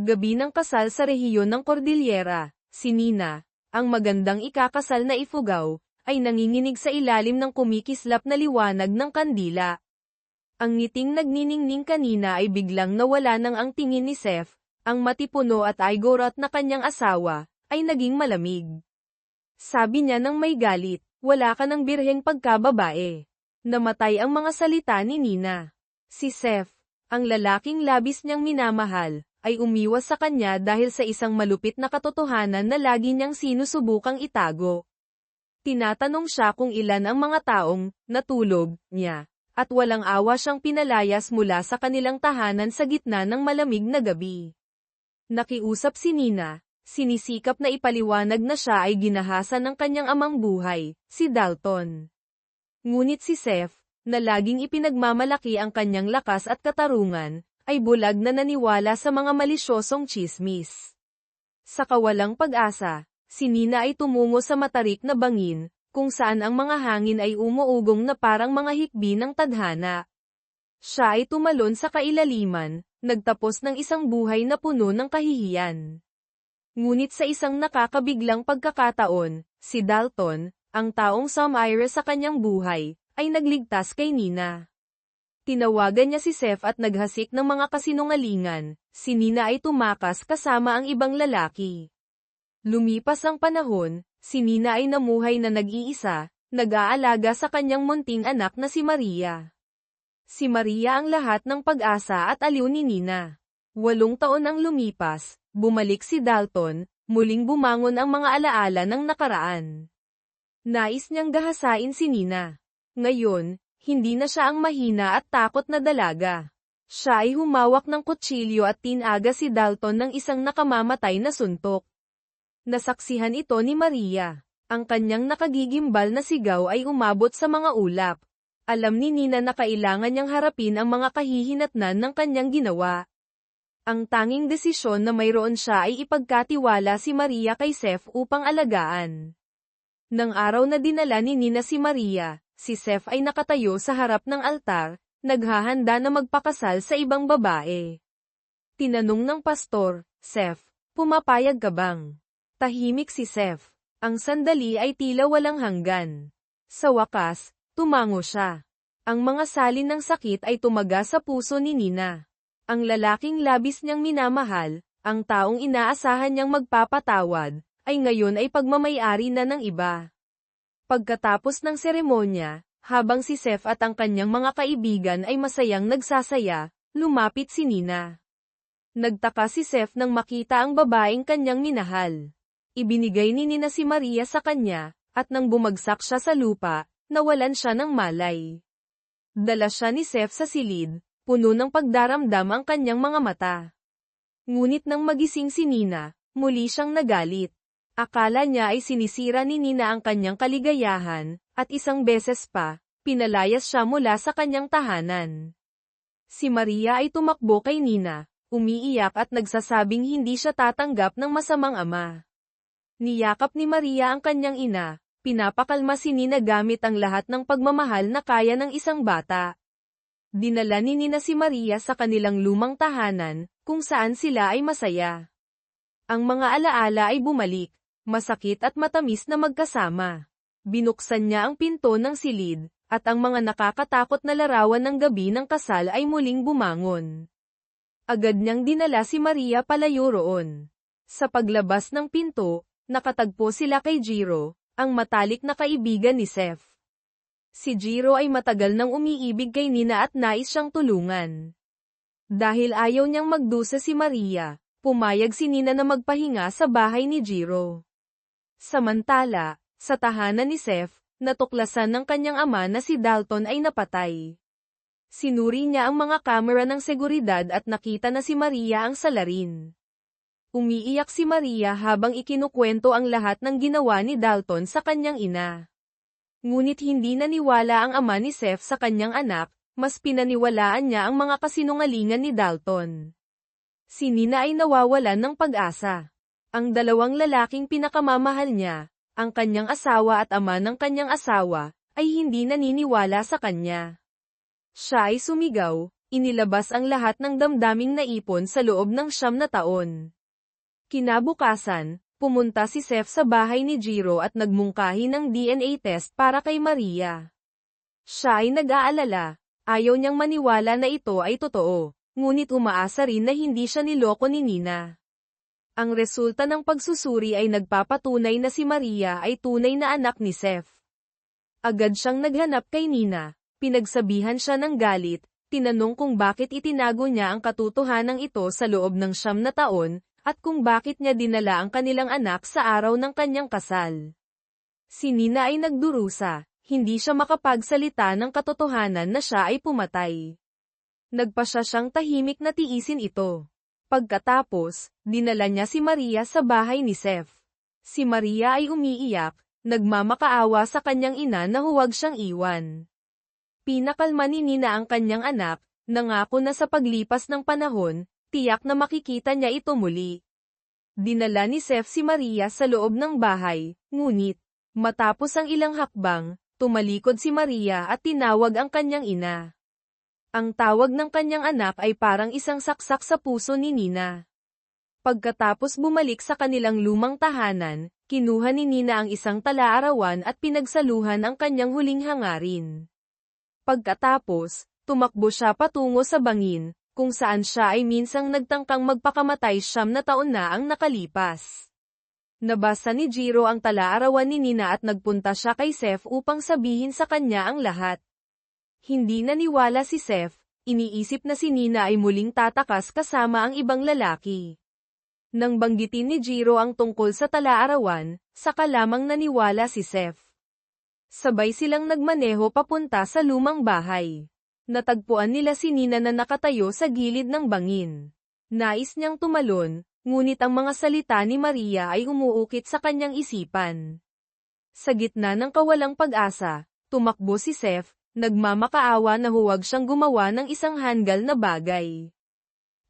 Gabi ng kasal sa rehiyon ng Cordillera, si Nina, ang magandang ikakasal na Ifugao, ay nanginginig sa ilalim ng kumikislap na liwanag ng kandila. Ang ngiting nagniningning kanina ay biglang nawala nang ang tingin ni Seth, ang matipuno at aygorot na kanyang asawa, ay naging malamig. Sabi niya nang may galit, wala ka ng birheng pagkababae. Namatay ang mga salita ni Nina. Si Seth, ang lalaking labis niyang minamahal, ay umiwas sa kanya dahil sa isang malupit na katotohanan na lagi niyang sinusubukang itago. Tinatanong siya kung ilan ang mga taong natulog niya, at walang awa siyang pinalayas mula sa kanilang tahanan sa gitna ng malamig na gabi. Nakiusap si Nina, sinisikap na ipaliwanag na siya ay ginahasa ng kanyang amang buhay, si Dalton. Ngunit si Seth, na laging ipinagmamalaki ang kanyang lakas at katarungan, ay bulag na naniwala sa mga malisyosong tsismis. Sa kawalang pag-asa, si Nina ay tumungo sa matarik na bangin, kung saan ang mga hangin ay umuugong na parang mga hikbi ng tadhana. Siya ay tumalon sa kailaliman, nagtapos ng isang buhay na puno ng kahihiyan. Ngunit sa isang nakakabiglang pagkakataon, si Dalton, ang taong sumire sa kanyang buhay, ay nagligtas kay Nina. Tinawagan niya si Seth at naghasik ng mga kasinungalingan, si Nina ay tumakas kasama ang ibang lalaki. Lumipas ang panahon, si Nina ay namuhay na nag-iisa, nag-aalaga sa kanyang munting anak na si Maria. Si Maria ang lahat ng pag-asa at aliw ni Nina. 8 taon ang lumipas, bumalik si Dalton, muling bumangon ang mga alaala ng nakaraan. Nais niyang gahasain si Nina. Ngayon, hindi na siya ang mahina at takot na dalaga. Siya ay humawak ng kutsilyo at tinaga si Dalton ng isang nakamamatay na suntok. Nasaksihan ito ni Maria. Ang kanyang nakagigimbal na sigaw ay umabot sa mga ulap. Alam ni Nina na kailangan niyang harapin ang mga kahihinatnan ng kanyang ginawa. Ang tanging desisyon na mayroon siya ay ipagkatiwala si Maria kay Seth upang alagaan. Nang araw na dinala ni Nina si Maria, si Seth ay nakatayo sa harap ng altar, naghahanda na magpakasal sa ibang babae. Tinanong ng pastor, Seth, pumapayag ka bang? Tahimik si Seth. Ang sandali ay tila walang hanggan. Sa wakas, tumango siya. Ang mga salin ng sakit ay tumaga sa puso ni Nina. Ang lalaking labis niyang minamahal, ang taong inaasahan niyang magpapatawad, ay ngayon ay pagmamayari na ng iba. Pagkatapos ng seremonya, habang si Seth at ang kanyang mga kaibigan ay masayang nagsasaya, lumapit si Nina. Nagtaka si Seth nang makita ang babaeng kanyang minahal. Ibinigay ni Nina si Maria sa kanya, at nang bumagsak siya sa lupa, nawalan siya ng malay. Dala siya ni Seth sa silid, puno ng pagdaramdam ang kanyang mga mata. Ngunit nang magising si Nina, muli siyang nagalit. Akala niya ay sinisira ni Nina ang kanyang kaligayahan, at isang beses pa, pinalayas siya mula sa kanyang tahanan. Si Maria ay tumakbo kay Nina, umiiyak at nagsasabing hindi siya tatanggap ng masamang ama. Niyakap ni Maria ang kanyang ina, pinapakalma si Nina gamit ang lahat ng pagmamahal na kaya ng isang bata. Dinala ni Nina si Maria sa kanilang lumang tahanan, kung saan sila ay masaya. Ang mga alaala ay bumalik. Masakit at matamis na magkasama. Binuksan niya ang pinto ng silid, at ang mga nakakatakot na larawan ng gabi ng kasal ay muling bumangon. Agad niyang dinala si Maria palayo roon. Sa paglabas ng pinto, nakatagpo sila kay Jiro, ang matalik na kaibigan ni Seth. Si Jiro ay matagal nang umiibig kay Nina at nais siyang tulungan. Dahil ayaw niyang magdusa si Maria, pumayag si Nina na magpahinga sa bahay ni Jiro. Samantala, sa tahanan ni Seth, natuklasan ng kanyang ama na si Dalton ay napatay. Sinuri niya ang mga kamera ng seguridad at nakita na si Maria ang salarin. Umiiyak si Maria habang ikinukwento ang lahat ng ginawa ni Dalton sa kanyang ina. Ngunit hindi naniwala ang ama ni Seth sa kanyang anak, mas pinaniwalaan niya ang mga kasinungalingan ni Dalton. Si Nina ay nawawalan ng pag-asa. Ang dalawang lalaking pinakamamahal niya, ang kanyang asawa at ama ng kanyang asawa, ay hindi naniniwala sa kanya. Siya ay sumigaw, Inilabas ang lahat ng damdaming naipon sa loob ng 9 na taon. Kinabukasan, pumunta si Seth sa bahay ni Jiro at nagmungkahi ng DNA test para kay Maria. Siya ay nag-aalala, ayaw niyang maniwala na ito ay totoo, ngunit umaasa rin na hindi siya niloko ni Nina. Ang resulta ng pagsusuri ay nagpapatunay na si Maria ay tunay na anak ni Seth. Agad siyang naghanap kay Nina, pinagsabihan siya ng galit, tinanong kung bakit itinago niya ang katotohanan ito sa loob ng 9 na taon, at kung bakit niya dinala ang kanilang anak sa araw ng kanyang kasal. Si Nina ay nagdurusa, hindi siya makapagsalita ng katotohanan na siya ay pumatay. Nagpasya siyang tahimik na tiisin ito. Pagkatapos, dinala niya si Maria sa bahay ni Seth. Si Maria ay umiiyak, nagmamakaawa sa kanyang ina na huwag siyang iwan. Pinakalma ni Nina ang kanyang anak, nangako na sa paglipas ng panahon, tiyak na makikita niya ito muli. Dinala ni Seth si Maria sa loob ng bahay, ngunit, matapos ang ilang hakbang, tumalikod si Maria at tinawag ang kanyang ina. Ang tawag ng kanyang anak ay parang isang saksak sa puso ni Nina. Pagkatapos bumalik sa kanilang lumang tahanan, kinuha ni Nina ang isang talaarawan at pinagsaluhan ang kanyang huling hangarin. Pagkatapos, tumakbo siya patungo sa bangin, kung saan siya ay minsang nagtangkang magpakamatay 9 na taon na ang nakalipas. Nabasa ni Jiro ang talaarawan ni Nina at nagpunta siya kay Seth upang sabihin sa kanya ang lahat. Hindi naniwala si Seth, iniisip na si Nina ay muling tatakas kasama ang ibang lalaki. Nang banggitin ni Jiro ang tungkol sa talaarawan, saka lamang naniwala si Seth. Sabay silang nagmaneho papunta sa lumang bahay. Natagpuan nila si Nina na nakatayo sa gilid ng bangin. Nais niyang tumalon, ngunit ang mga salita ni Maria ay umuukit sa kanyang isipan. Sa gitna ng kawalang pag-asa, tumakbo si Seth, nagmamakaawa na huwag siyang gumawa ng isang handgal na bagay.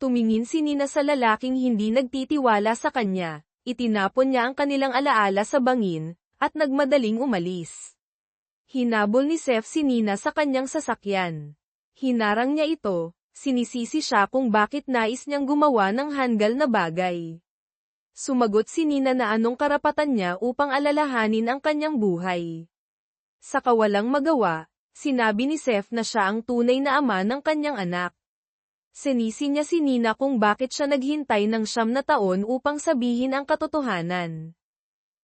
Tumingin si Nina sa lalaking hindi nagtitiwala sa kanya, itinapon niya ang kanilang alaala sa bangin, at nagmadaling umalis. Hinabol ni Seth si Nina sa kanyang sasakyan. Hinarang niya ito, sinisisi siya kung bakit nais niyang gumawa ng handgal na bagay. Sumagot si Nina na anong karapatan niya upang alalahanin ang kanyang buhay. Sa kawalang magawa, sinabi ni Seth na siya ang tunay na ama ng kanyang anak. Sinisi niya si Nina kung bakit siya naghintay ng 9 na taon upang sabihin ang katotohanan.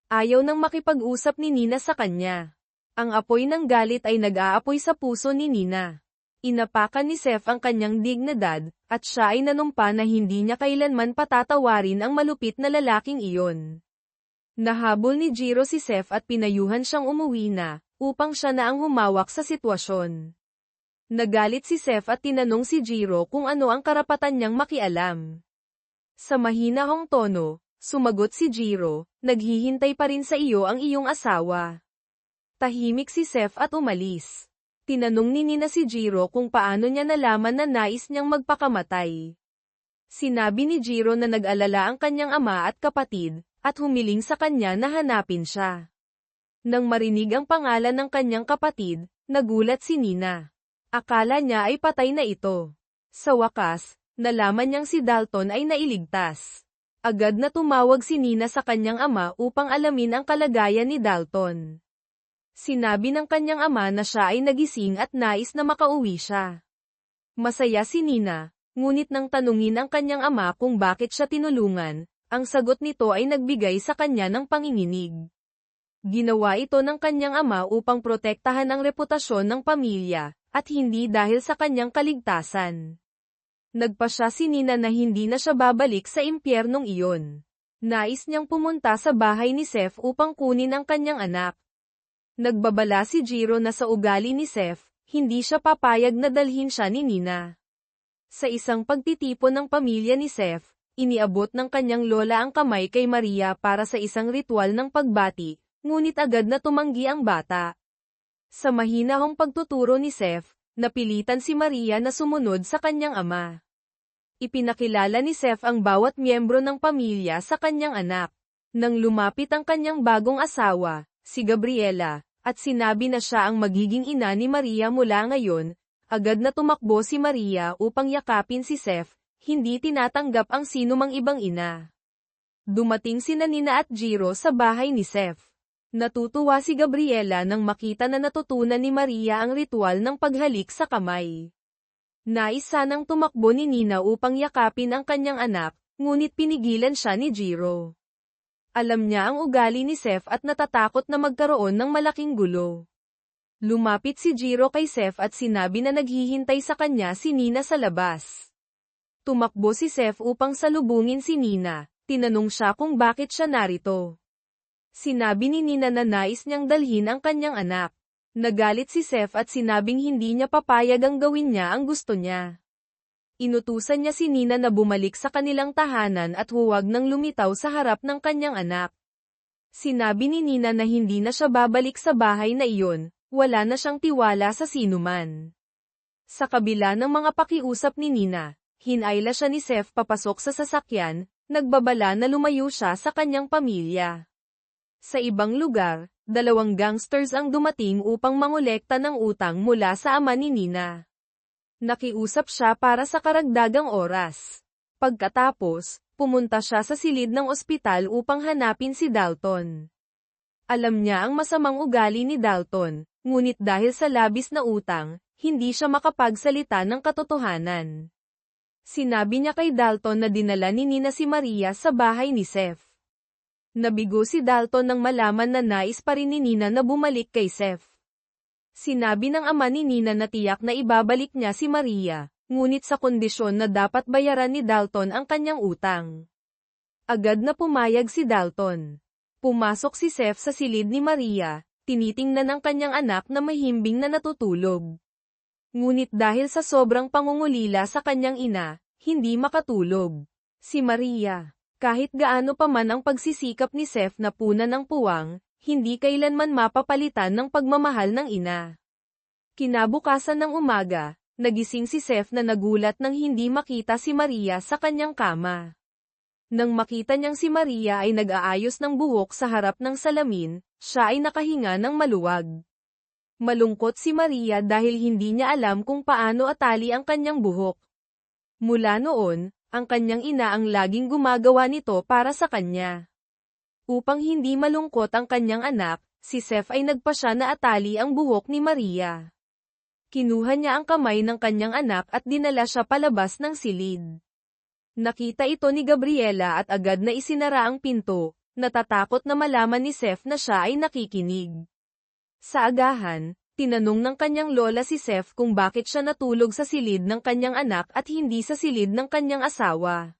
Ayaw nang makipag-usap ni Nina sa kanya. Ang apoy ng galit ay nag-aapoy sa puso ni Nina. Inapakan ni Seth ang kanyang dignidad, at siya ay nanumpa na hindi niya kailanman patatawarin ang malupit na lalaking iyon. Nahabol ni Jiro si Seth at pinayuhan siyang umuwi na, upang siya na ang humawak sa sitwasyon. Nagalit si Seth at tinanong si Jiro kung ano ang karapatan niyang makialam. Sa mahinahong tono, sumagot si Jiro, naghihintay pa rin sa iyo ang iyong asawa. Tahimik si Seth at umalis. Tinanong ni Nina si Jiro kung paano niya nalaman na nais niyang magpakamatay. Sinabi ni Jiro na nag-alala ang kanyang ama at kapatid, at humiling sa kanya na hanapin siya. Nang marinig ang pangalan ng kanyang kapatid, nagulat si Nina. Akala niya ay patay na ito. Sa wakas, nalaman niyang si Dalton ay nailigtas. Agad na tumawag si Nina sa kanyang ama upang alamin ang kalagayan ni Dalton. Sinabi ng kanyang ama na siya ay nagising at nais na makauwi siya. Masaya si Nina, ngunit nang tanungin ang kanyang ama kung bakit siya tinulungan, ang sagot nito ay nagbigay sa kanya ng panginginig. Ginawa ito ng kanyang ama upang protektahan ang reputasyon ng pamilya, at hindi dahil sa kanyang kaligtasan. Nagpasya si Nina na hindi na siya babalik sa impyernong iyon. Nais niyang pumunta sa bahay ni Seth upang kunin ang kanyang anak. Nagbabala si Jiro na sa ugali ni Seth, hindi siya papayag na dalhin siya ni Nina. Sa isang pagtitipon ng pamilya ni Seth, iniabot ng kanyang lola ang kamay kay Maria para sa isang ritual ng pagbati, ngunit agad na tumanggi ang bata. Sa mahinahong pagtuturo ni Seth, napilitan si Maria na sumunod sa kanyang ama. Ipinakilala ni Seth ang bawat miyembro ng pamilya sa kanyang anak. Nang lumapit ang kanyang bagong asawa, si Gabriela, at sinabi na siya ang magiging ina ni Maria mula ngayon, Agad na tumakbo si Maria upang yakapin si Seth, hindi tinatanggap ang sinumang ibang ina. Dumating sina Nina at Jiro sa bahay ni Seth. Natutuwa si Gabriela nang makita na natutunan ni Maria ang ritual ng paghalik sa kamay. Nais sanang tumakbo ni Nina upang yakapin ang kanyang anak, ngunit pinigilan siya ni Jiro. Alam niya ang ugali ni Seth at natatakot na magkaroon ng malaking gulo. Lumapit si Jiro kay Seth at sinabi na naghihintay sa kanya si Nina sa labas. Tumakbo si Seth upang salubungin si Nina, tinanong siya kung bakit siya narito. Sinabi ni Nina na nais niyang dalhin ang kanyang anak. Nagalit si Seth at sinabing hindi niya papayag ang gawin niya ang gusto niya. Inutusan niya si Nina na bumalik sa kanilang tahanan at huwag nang lumitaw sa harap ng kanyang anak. Sinabi ni Nina na hindi na siya babalik sa bahay na iyon. Wala na siyang tiwala sa sinuman. Sa kabila ng mga pakiusap ni Nina, hinayla siya ni Seth papasok sa sasakyan, nagbabala na lumayo siya sa kanyang pamilya. Sa ibang lugar, 2 gangsters ang dumating upang mangolekta ng utang mula sa ama ni Nina. Nakiusap siya para sa karagdagang oras. Pagkatapos, pumunta siya sa silid ng ospital upang hanapin si Dalton. Alam niya ang masamang ugali ni Dalton. Ngunit dahil sa labis na utang, hindi siya makapagsalita ng katotohanan. Sinabi niya kay Dalton na dinala ni Nina si Maria sa bahay ni Seth. Nabigo si Dalton nang malaman na nais pa rin ni Nina na bumalik kay Seth. Sinabi ng ama ni Nina na tiyak na ibabalik niya si Maria, ngunit sa kondisyon na dapat bayaran ni Dalton ang kanyang utang. Agad na pumayag si Dalton. Pumasok si Seth sa silid ni Maria. Tinitingnan ang kanyang anak na mahimbing na natutulog. Ngunit dahil sa sobrang pangungulila sa kanyang ina, hindi makatulog. Si Maria, kahit gaano pa man ang pagsisikap ni Seth na punan ng puwang, hindi kailanman mapapalitan ng pagmamahal ng ina. Kinabukasan ng umaga, nagising si Seth na nagulat nang hindi makita si Maria sa kanyang kama. Nang makita niyang si Maria ay nag-aayos ng buhok sa harap ng salamin, siya ay nakahinga ng maluwag. Malungkot si Maria dahil hindi niya alam kung paano atali ang kanyang buhok. Mula noon, ang kanyang ina ang laging gumagawa nito para sa kanya. Upang hindi malungkot ang kanyang anak, si Seth ay nagpasya na atali ang buhok ni Maria. Kinuha niya ang kamay ng kanyang anak at dinala siya palabas ng silid. Nakita ito ni Gabriela at agad na isinara ang pinto, natatakot na malaman ni Seth na siya ay nakikinig. Sa agahan, tinanong ng kanyang lola si Seth kung bakit siya natulog sa silid ng kanyang anak at hindi sa silid ng kanyang asawa.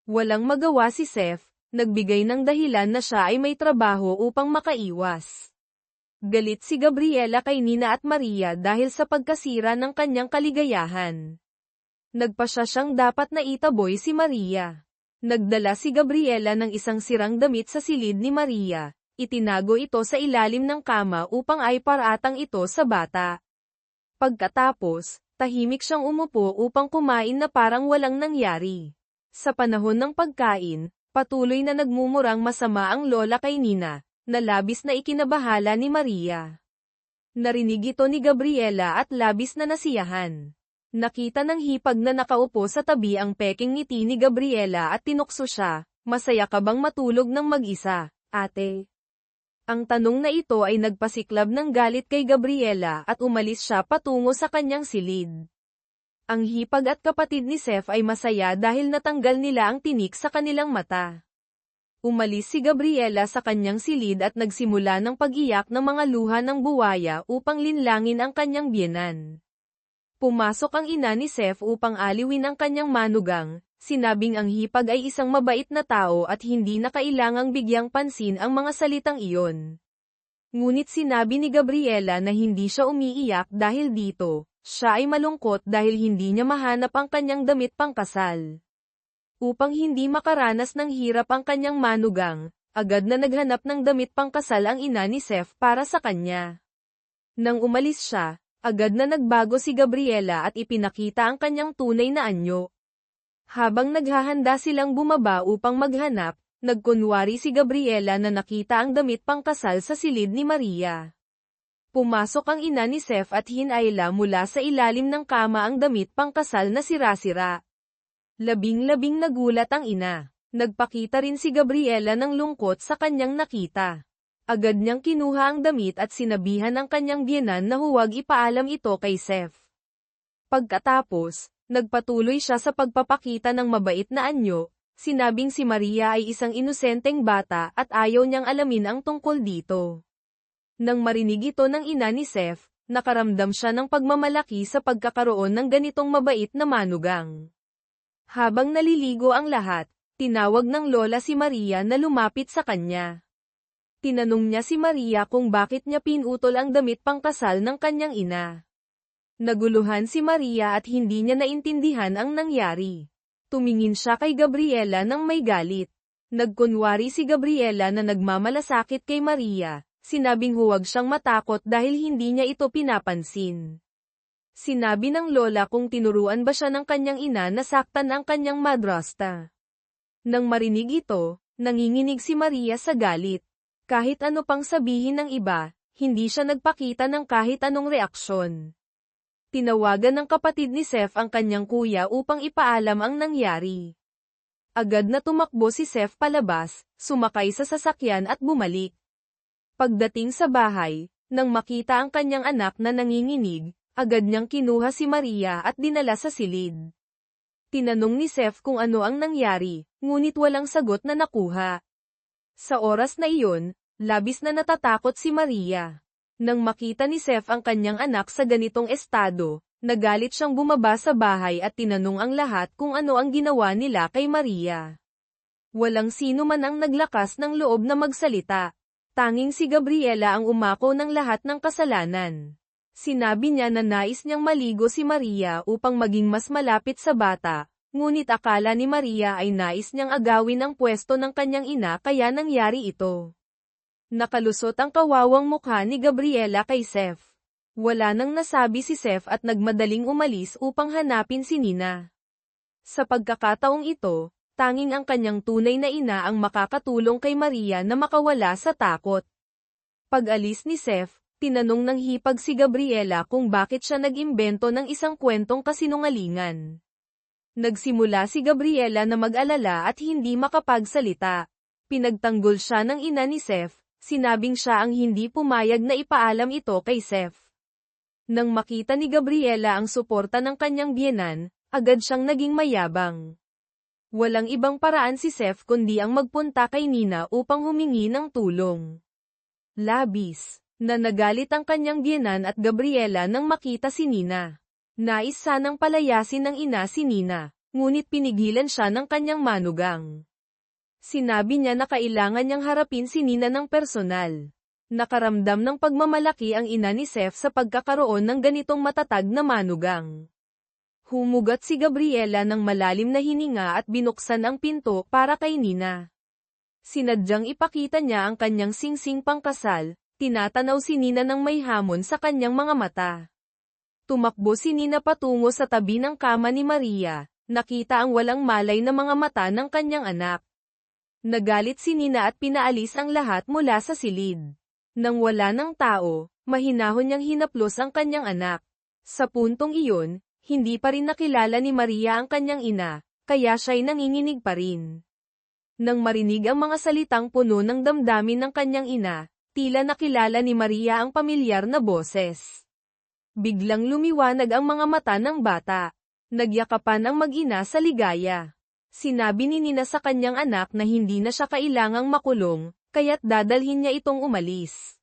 Walang magawa si Seth, nagbigay ng dahilan na siya ay may trabaho upang makaiwas. Galit si Gabriela kay Nina at Maria dahil sa pagkasira ng kanyang kaligayahan. Nagpasya siyang dapat na itaboy si Maria. Nagdala si Gabriela ng isang sirang damit sa silid ni Maria. Itinago ito sa ilalim ng kama upang ay paratang ito sa bata. Pagkatapos, tahimik siyang umupo upang kumain na parang walang nangyari. Sa panahon ng pagkain, patuloy na nagmumurang masama ang lola kay Nina, na labis na ikinabahala ni Maria. Narinig ito ni Gabriela at labis na nasiyahan. Nakita ng hipag na nakaupo sa tabi ang peking ngiti ni Gabriela at tinukso siya, "Masaya ka bang matulog ng mag-isa, ate?" Ang tanong na ito ay nagpasiklab ng galit kay Gabriela at umalis siya patungo sa kanyang silid. Ang hipag at kapatid ni Seth ay masaya dahil natanggal nila ang tinik sa kanilang mata. Umalis si Gabriela sa kanyang silid at nagsimula ng pag-iyak ng mga luha ng buwaya upang linlangin ang kanyang biyenan. Pumasok ang ina ni Seth upang aliwin ang kanyang manugang, sinabing ang hipag ay isang mabait na tao at hindi na kailangang bigyang pansin ang mga salitang iyon. Ngunit sinabi ni Gabriela na hindi siya umiiyak dahil dito, siya ay malungkot dahil hindi niya mahanap ang kanyang damit pangkasal. Upang hindi makaranas ng hirap ang kanyang manugang, agad na naghanap ng damit pangkasal ang ina ni Seth para sa kanya. Nang umalis siya, agad na nagbago si Gabriela at ipinakita ang kanyang tunay na anyo. Habang naghahanda silang bumaba upang maghanap, nagkunwari si Gabriela na nakita ang damit pangkasal sa silid ni Maria. Pumasok ang ina ni Seth at hinayla mula sa ilalim ng kama ang damit pangkasal na sira-sira. Labing-labing nagulat ang ina. Nagpakita rin si Gabriela ng lungkot sa kanyang nakita. Agad niyang kinuha ang damit at sinabihan ang kanyang biyenan na huwag ipaalam ito kay Seth. Pagkatapos, nagpatuloy siya sa pagpapakita ng mabait na anyo, sinabing si Maria ay isang inosenteng bata at ayaw niyang alamin ang tungkol dito. Nang marinig ito ng ina ni Seth, nakaramdam siya ng pagmamalaki sa pagkakaroon ng ganitong mabait na manugang. Habang naliligo ang lahat, tinawag ng lola si Maria na lumapit sa kanya. Tinanong niya si Maria kung bakit niya pinutol ang damit pangkasal ng kanyang ina. Naguluhan si Maria at hindi niya naintindihan ang nangyari. Tumingin siya kay Gabriela nang may galit. Nagkunwari si Gabriela na nagmamalasakit kay Maria, sinabing huwag siyang matakot dahil hindi niya ito pinapansin. Sinabi ng lola kung tinuruan ba siya ng kanyang ina na saktan ang kanyang madrasta. Nang marinig ito, nanginginig si Maria sa galit. Kahit ano pang sabihin ng iba, hindi siya nagpakita ng kahit anong reaksyon. Tinawagan ng kapatid ni Seth ang kanyang kuya upang ipaalam ang nangyari. Agad na tumakbo si Seth palabas, sumakay sa sasakyan at bumalik. Pagdating sa bahay, nang makita ang kanyang anak na nanginginig, agad niyang kinuha si Maria at dinala sa silid. Tinanong ni Seth kung ano ang nangyari, ngunit walang sagot na nakuha. Sa oras na iyon, labis na natatakot si Maria. Nang makita ni Seth ang kanyang anak sa ganitong estado, nagalit siyang bumaba sa bahay at tinanong ang lahat kung ano ang ginawa nila kay Maria. Walang sino man ang naglakas ng loob na magsalita. Tanging si Gabriela ang umako ng lahat ng kasalanan. Sinabi niya na nais niyang maligo si Maria upang maging mas malapit sa bata. Ngunit akala ni Maria ay nais niyang agawin ang pwesto ng kanyang ina kaya nangyari ito. Nakalusot ang kawawang mukha ni Gabriela kay Seth. Wala nang nasabi si Seth at nagmadaling umalis upang hanapin si Nina. Sa pagkakataong ito, tanging ang kanyang tunay na ina ang makakatulong kay Maria na makawala sa takot. Pag-alis ni Seth, tinanong ng hipag si Gabriela kung bakit siya nag-imbento ng isang kwentong kasinungalingan. Nagsimula si Gabriela na mag-alala at hindi makapagsalita. Pinagtanggol siya ng ina ni Seth, sinabing siya ang hindi pumayag na ipaalam ito kay Seth. Nang makita ni Gabriela ang suporta ng kanyang biyenan, agad siyang naging mayabang. Walang ibang paraan si Seth kundi ang magpunta kay Nina upang humingi ng tulong. Labis na nagalit ang kanyang biyenan at Gabriela nang makita si Nina. Nais sanang palayasin ng ina si Nina, ngunit pinigilan siya ng kanyang manugang. Sinabi niya na kailangan niyang harapin si Nina ng personal. Nakaramdam ng pagmamalaki ang ina ni Seth sa pagkakaroon ng ganitong matatag na manugang. Humugat si Gabriela ng malalim na hininga at binuksan ang pinto para kay Nina. Sinadyang ipakita niya ang kanyang singsing pangkasal, tinatanaw si Nina ng may hamon sa kanyang mga mata. Tumakbo si Nina patungo sa tabi ng kama ni Maria, nakita ang walang malay na mga mata ng kanyang anak. Nagalit si Nina at pinaalis ang lahat mula sa silid. Nang wala ng tao, mahinahon niyang hinaplos ang kanyang anak. Sa puntong iyon, hindi pa rin nakilala ni Maria ang kanyang ina, kaya siya'y nanginginig pa rin. Nang marinig ang mga salitang puno ng damdamin ng kanyang ina, tila nakilala ni Maria ang pamilyar na boses. Biglang lumiwanag ang mga mata ng bata. Nagyakapan ang mag-ina sa ligaya. Sinabi ni Nina sa kanyang anak na hindi na siya kailangang makulong, kaya't dadalhin niya itong umalis.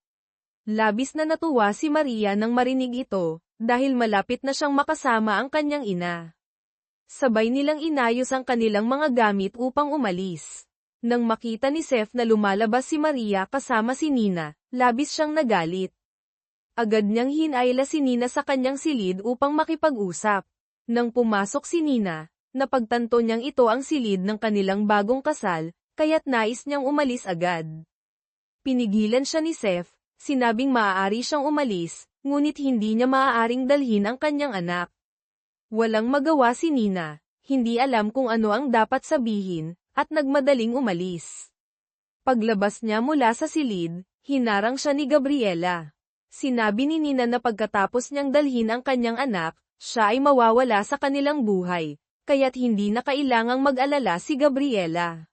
Labis na natuwa si Maria nang marinig ito, dahil malapit na siyang makasama ang kanyang ina. Sabay nilang inayos ang kanilang mga gamit upang umalis. Nang makita ni Seth na lumalabas si Maria kasama si Nina, labis siyang nagalit. Agad niyang hinayla si Nina sa kanyang silid upang makipag-usap. Nang pumasok si Nina, napagtanto niyang ito ang silid ng kanilang bagong kasal, kaya't nais niyang umalis agad. Pinigilan siya ni Seth, sinabing maaari siyang umalis, ngunit hindi niya maaaring dalhin ang kanyang anak. Walang magawa si Nina, hindi alam kung ano ang dapat sabihin, at nagmadaling umalis. Paglabas niya mula sa silid, hinarang siya ni Gabriela. Sinabi ni Nina na pagkatapos niyang dalhin ang kanyang anak, siya ay mawawala sa kanilang buhay, kaya't hindi na kailangang mag-alala si Gabriela.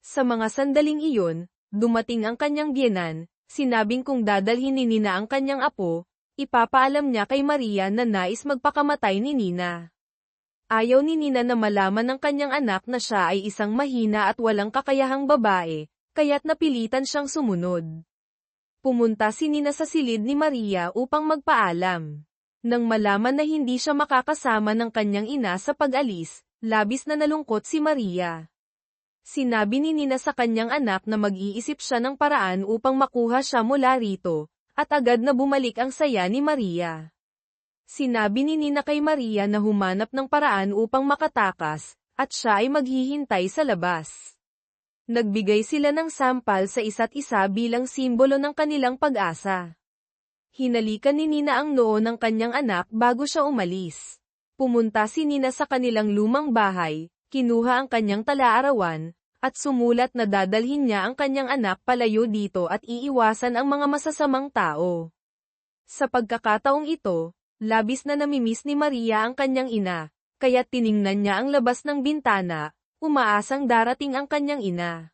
Sa mga sandaling iyon, dumating ang kanyang biyenan, sinabing kung dadalhin ni Nina ang kanyang apo, ipapaalam niya kay Maria na nais magpakamatay ni Nina. Ayaw ni Nina na malaman ng kanyang anak na siya ay isang mahina at walang kakayahang babae, kaya't napilitan siyang sumunod. Pumunta si Nina sa silid ni Maria upang magpaalam. Nang malaman na hindi siya makakasama ng kanyang ina sa pag-alis, labis na nalungkot si Maria. Sinabi ni Nina sa kanyang anak na mag-iisip siya ng paraan upang makuha siya mula rito, at agad na bumalik ang saya ni Maria. Sinabi ni Nina kay Maria na humanap ng paraan upang makatakas, at siya ay maghihintay sa labas. Nagbigay sila ng sampal sa isa't isa bilang simbolo ng kanilang pag-asa. Hinalikan ni Nina ang noo ng kanyang anak bago siya umalis. Pumunta si Nina sa kanilang lumang bahay, kinuha ang kanyang tala-arawan, at sumulat na dadalhin niya ang kanyang anak palayo dito at iiwasan ang mga masasamang tao. Sa pagkakataong ito, labis na namimiss ni Maria ang kanyang ina, kaya tiningnan niya ang labas ng bintana, umaasang darating ang kanyang ina.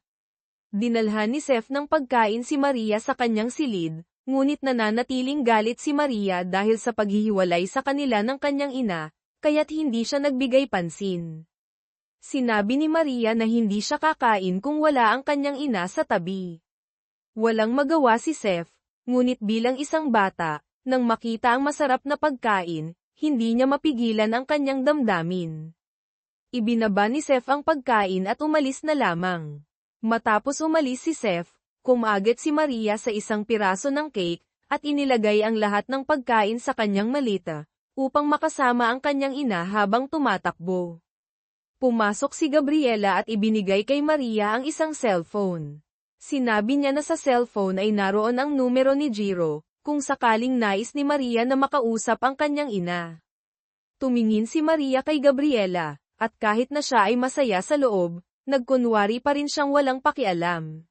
Dinalhan ni Seth ng pagkain si Maria sa kanyang silid, ngunit nananatiling galit si Maria dahil sa paghihiwalay sa kanila ng kanyang ina, kaya't hindi siya nagbigay pansin. Sinabi ni Maria na hindi siya kakain kung wala ang kanyang ina sa tabi. Walang magawa si Seth, ngunit bilang isang bata, nang makita ang masarap na pagkain, hindi niya mapigilan ang kanyang damdamin. Ibinaba ni Seth ang pagkain at umalis na lamang. Matapos umalis si Seth, kumagit si Maria sa isang piraso ng cake, at inilagay ang lahat ng pagkain sa kanyang malita, upang makasama ang kanyang ina habang tumatakbo. Pumasok si Gabriela at ibinigay kay Maria ang isang cellphone. Sinabi niya na sa cellphone ay naroon ang numero ni Jiro, kung sakaling nais ni Maria na makausap ang kanyang ina. Tumingin si Maria kay Gabriela, at kahit na siya ay masaya sa loob, nagkunwari pa rin siyang walang pakialam.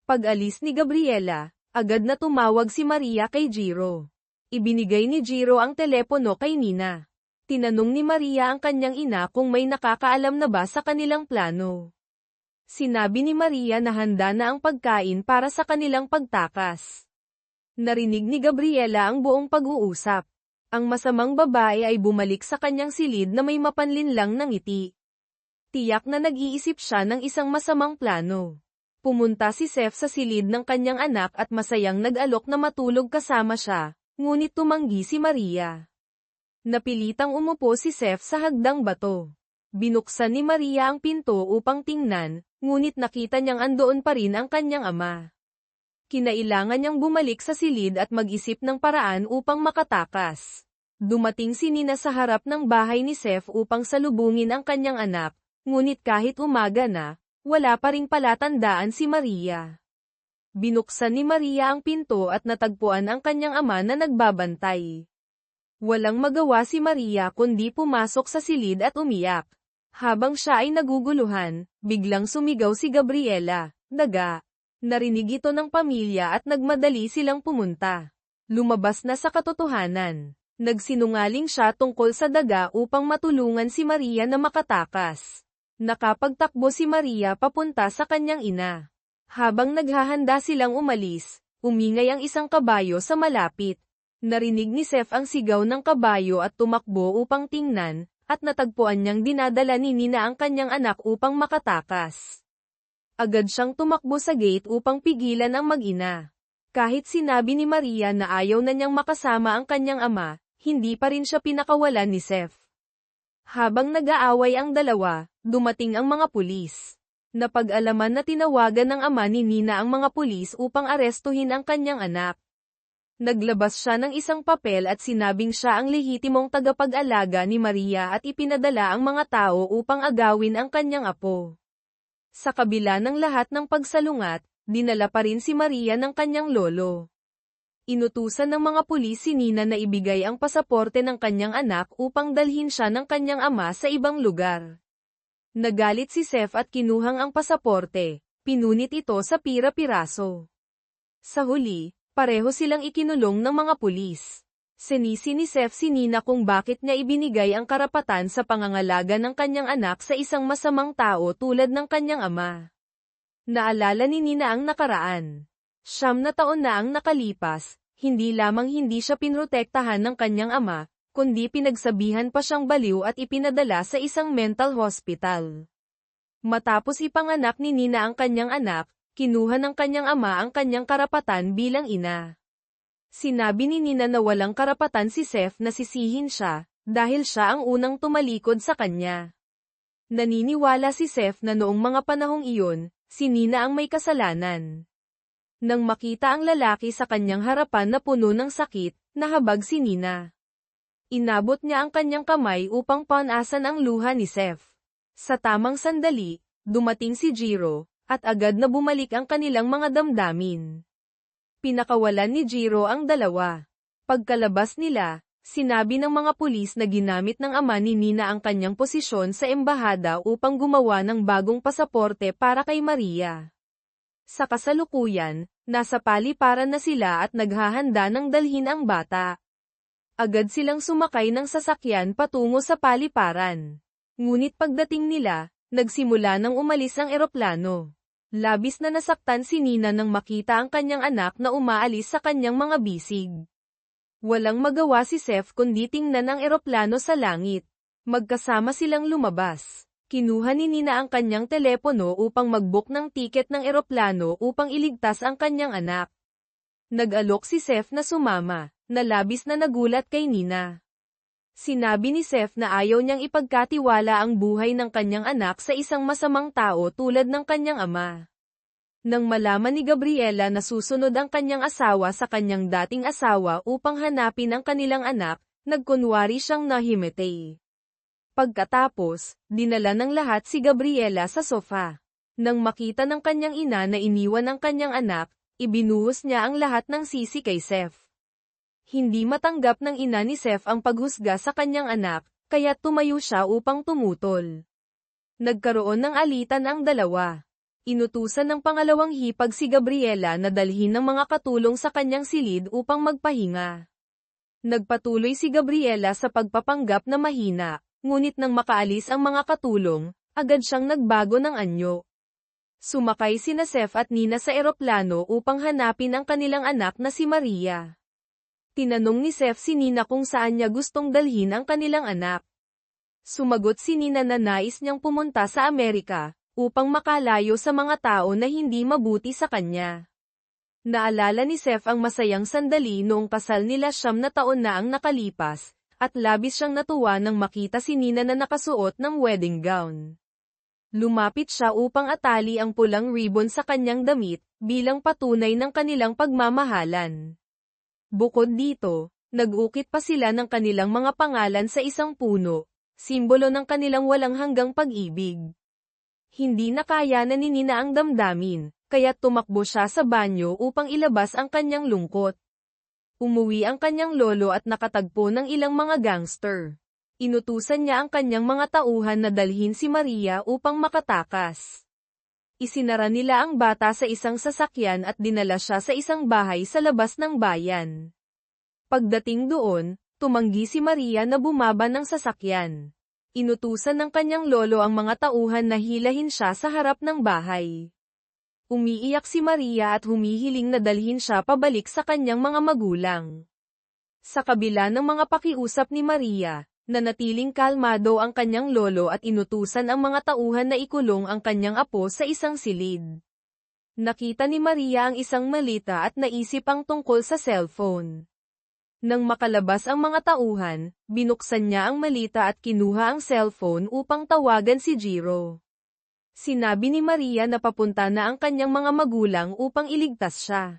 Pag-alis ni Gabriela, agad na tumawag si Maria kay Jiro. Ibinigay ni Jiro ang telepono kay Nina. Tinanong ni Maria ang kanyang ina kung may nakakaalam na ba sa kanilang plano. Sinabi ni Maria na handa na ang pagkain para sa kanilang pagtakas. Narinig ni Gabriela ang buong pag-uusap. Ang masamang babae ay bumalik sa kanyang silid na may mapanlinlang na ngiti. Tiyak na nag-iisip siya ng isang masamang plano. Pumunta si Seth sa silid ng kanyang anak at masayang nag-alok na matulog kasama siya, ngunit tumanggi si Maria. Napilitang umupo si Seth sa hagdang bato. Binuksan ni Maria ang pinto upang tingnan, ngunit nakita niyang andoon pa rin ang kanyang ama. Kinailangan niyang bumalik sa silid at mag-isip ng paraan upang makatakas. Dumating si Nina sa harap ng bahay ni Seth upang salubungin ang kanyang anak, ngunit kahit umaga na, wala pa ring palatandaan si Maria. Binuksan ni Maria ang pinto at natagpuan ang kanyang ama na nagbabantay. Walang magawa si Maria kundi pumasok sa silid at umiyak. Habang siya ay naguguluhan, biglang sumigaw si Gabriela, "Daga!" Narinig ito ng pamilya at nagmadali silang pumunta. Lumabas na sa katotohanan. Nagsinungaling siya tungkol sa daga upang matulungan si Maria na makatakas. Nakapagtakbo si Maria papunta sa kanyang ina. Habang naghahanda silang umalis, umingay ang isang kabayo sa malapit. Narinig ni Seth ang sigaw ng kabayo at tumakbo upang tingnan, at natagpuan niyang dinadala ni Nina ang kanyang anak upang makatakas. Agad siyang tumakbo sa gate upang pigilan ang mag-ina. Kahit sinabi ni Maria na ayaw na niyang makasama ang kanyang ama, hindi pa rin siya pinakawalan ni Seth. Habang nag-aaway ang dalawa, dumating ang mga pulis. Napag-alaman na tinawagan ng ama ni Nina ang mga pulis upang arestuhin ang kanyang anak. Naglabas siya ng isang papel at sinabing siya ang lehitimong tagapag-alaga ni Maria at ipinadala ang mga tao upang agawin ang kanyang apo. Sa kabila ng lahat ng pagsalungat, dinala pa rin si Maria ng kanyang lolo. Inutusan ng mga pulis si Nina na ibigay ang pasaporte ng kanyang anak upang dalhin siya ng kanyang ama sa ibang lugar. Nagalit si Seth at kinuhang ang pasaporte, pinunit ito sa pira-piraso. Sa huli, Pareho silang ikinulong ng mga pulis. Sinisi ni Seth si Nina kung bakit niya ibinigay ang karapatan sa pangangalaga ng kanyang anak sa isang masamang tao tulad ng kanyang ama. Naalala ni Nina ang nakaraan. 9 na taon na ang nakalipas, hindi lamang hindi siya pinrotektahan ng kanyang ama, kundi pinagsabihan pa siyang baliw at ipinadala sa isang mental hospital. Matapos ipanganak ni Nina ang kanyang anak, kinuha ng kanyang ama ang kanyang karapatan bilang ina. Sinabi ni Nina na walang karapatan si Seth na sisihin siya, dahil siya ang unang tumalikod sa kanya. Naniniwala si Seth na noong mga panahong iyon, si Nina ang may kasalanan. Nang makita ang lalaki sa kanyang harapan na puno ng sakit, nahabag si Nina. Inabot niya ang kanyang kamay upang panasan ang luha ni Seth. Sa tamang sandali, dumating si Jiro, at agad na bumalik ang kanilang mga damdamin. Pinakawalan ni Jiro ang dalawa. Pagkalabas nila, sinabi ng mga pulis na ginamit ng ama ni Nina ang kanyang posisyon sa embahada upang gumawa ng bagong pasaporte para kay Maria. Sa kasalukuyan, nasa paliparan na sila at naghahanda ng dalhin ang bata. Agad silang sumakay ng sasakyan patungo sa paliparan. Ngunit pagdating nila, nagsimula nang umalis ang eroplano. Labis na nasaktan si Nina nang makita ang kanyang anak na umaalis sa kanyang mga bisig. Walang magawa si Seth kundi tingnan ang eroplano sa langit. Magkasama silang lumabas. Kinuha ni Nina ang kanyang telepono upang mag-book ng tiket ng eroplano upang iligtas ang kanyang anak. Nag-alok si Seth na sumama, na labis na nagulat kay Nina. Sinabi ni Seth na ayaw niyang ipagkatiwala ang buhay ng kanyang anak sa isang masamang tao tulad ng kanyang ama. Nang malaman ni Gabriela na susunod ang kanyang asawa sa kanyang dating asawa upang hanapin ang kanilang anak, nagkunwari siyang nahimete. Pagkatapos, dinala ng lahat si Gabriela sa sofa. Nang makita ng kanyang ina na iniwan ang kanyang anak, ibinuhos niya ang lahat ng sisi kay Seth. Hindi matanggap ng ina ni Seth ang paghusga sa kanyang anak, kaya tumayo siya upang tumutol. Nagkaroon ng alitan ang dalawa. Inutusan ng pangalawang hipag si Gabriela na dalhin ng mga katulong sa kanyang silid upang magpahinga. Nagpatuloy si Gabriela sa pagpapanggap na mahina, ngunit nang makaalis ang mga katulong, agad siyang nagbago ng anyo. Sumakay sina Seth at Nina sa eroplano upang hanapin ang kanilang anak na si Maria. Tinanong ni Seth si Nina kung saan niya gustong dalhin ang kanilang anak. Sumagot si Nina na nais niyang pumunta sa Amerika, upang makalayo sa mga tao na hindi mabuti sa kanya. Naalala ni Seth ang masayang sandali noong kasal nila 9 na taon na ang nakalipas, at labis siyang natuwa nang makita si Nina na nakasuot ng wedding gown. Lumapit siya upang atali ang pulang ribbon sa kanyang damit, bilang patunay ng kanilang pagmamahalan. Bukod dito, nag-ukit pa sila ng kanilang mga pangalan sa isang puno, simbolo ng kanilang walang hanggang pag-ibig. Hindi na kaya na ni Nina ang damdamin, kaya tumakbo siya sa banyo upang ilabas ang kanyang lungkot. Umuwi ang kanyang lolo at nakatagpo ng ilang mga gangster. Inutusan niya ang kanyang mga tauhan na dalhin si Maria upang makatakas. Isinara nila ang bata sa isang sasakyan at dinala siya sa isang bahay sa labas ng bayan. Pagdating doon, tumanggi si Maria na bumaba ng sasakyan. Inutusan ng kanyang lolo ang mga tauhan na hilahin siya sa harap ng bahay. Umiiyak si Maria at humihiling na dalhin siya pabalik sa kanyang mga magulang. Sa kabila ng mga pakiusap ni Maria, nanatiling kalmado ang kanyang lolo at inutusan ang mga tauhan na ikulong ang kanyang apo sa isang silid. Nakita ni Maria ang isang malita at naisip ang tungkol sa cellphone. Nang makalabas ang mga tauhan, binuksan niya ang malita at kinuha ang cellphone upang tawagan si Jiro. Sinabi ni Maria na papunta na ang kanyang mga magulang upang iligtas siya.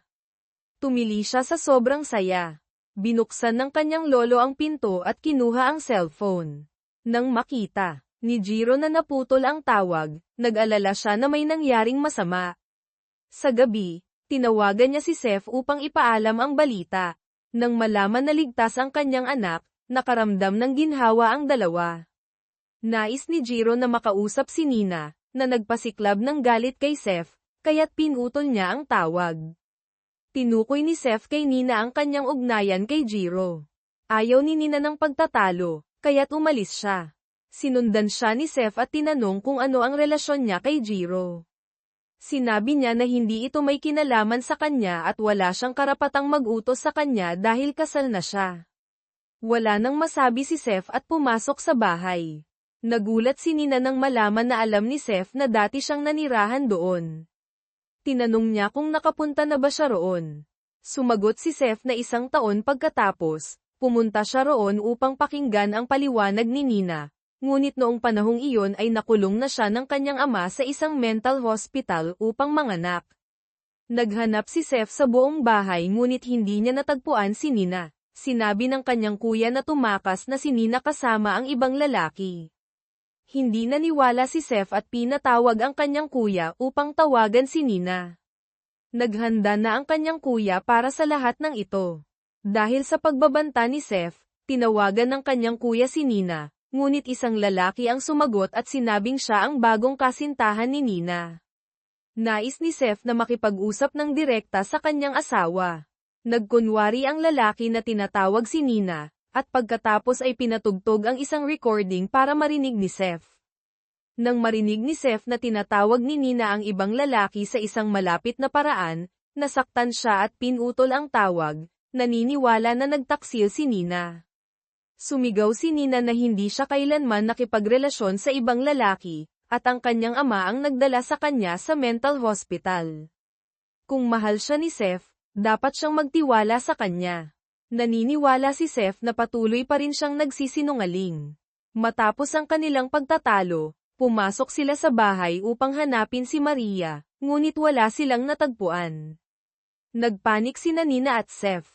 Tumili siya sa sobrang saya. Binuksan ng kanyang lolo ang pinto at kinuha ang cellphone. Nang makita ni Jiro na naputol ang tawag, nag-alala siya na may nangyaring masama. Sa gabi, tinawagan niya si Seth upang ipaalam ang balita. Nang malaman na ligtas ang kanyang anak, nakaramdam ng ginhawa ang dalawa. Nais ni Jiro na makausap si Nina, na nagpasiklab ng galit kay Seth, kaya't pinutol niya ang tawag. Tinukoy ni Seth kay Nina ang kanyang ugnayan kay Jiro. Ayaw ni Nina ng pagtatalo, kaya't umalis siya. Sinundan siya ni Seth at tinanong kung ano ang relasyon niya kay Jiro. Sinabi niya na hindi ito may kinalaman sa kanya at wala siyang karapatang mag-utos sa kanya dahil kasal na siya. Wala nang masabi si Seth at pumasok sa bahay. Nagulat si Nina nang malaman na alam ni Seth na dati siyang nanirahan doon. Tinanong niya kung nakapunta na ba siya roon. Sumagot si Seth na 1 taon pagkatapos, pumunta siya roon upang pakinggan ang paliwanag ni Nina. Ngunit noong panahong iyon ay nakulong na siya ng kanyang ama sa isang mental hospital upang manganak. Naghanap si Seth sa buong bahay ngunit hindi niya natagpuan si Nina. Sinabi ng kanyang kuya na tumakas na si Nina kasama ang ibang lalaki. Hindi naniwala si Seth at pinatawag ang kanyang kuya upang tawagan si Nina. Naghanda na ang kanyang kuya para sa lahat ng ito. Dahil sa pagbabanta ni Seth, tinawagan ng kanyang kuya si Nina, ngunit isang lalaki ang sumagot at sinabing siya ang bagong kasintahan ni Nina. Nais ni Seth na makipag-usap ng direkta sa kanyang asawa. Nagkunwari ang lalaki na tinatawag si Nina, at pagkatapos ay pinatugtog ang isang recording para marinig ni Seth. Nang marinig ni Seth na tinatawag ni Nina ang ibang lalaki sa isang malapit na paraan, nasaktan siya at pinutol ang tawag, naniniwala na nagtaksil si Nina. Sumigaw si Nina na hindi siya kailanman nakipagrelasyon sa ibang lalaki, at ang kanyang ama ang nagdala sa kanya sa mental hospital. Kung mahal siya ni Seth, dapat siyang magtiwala sa kanya. Naniniwala si Seth na patuloy pa rin siyang nagsisinungaling. Matapos ang kanilang pagtatalo, pumasok sila sa bahay upang hanapin si Maria, ngunit wala silang natagpuan. Nagpanik sina Nina at Seth.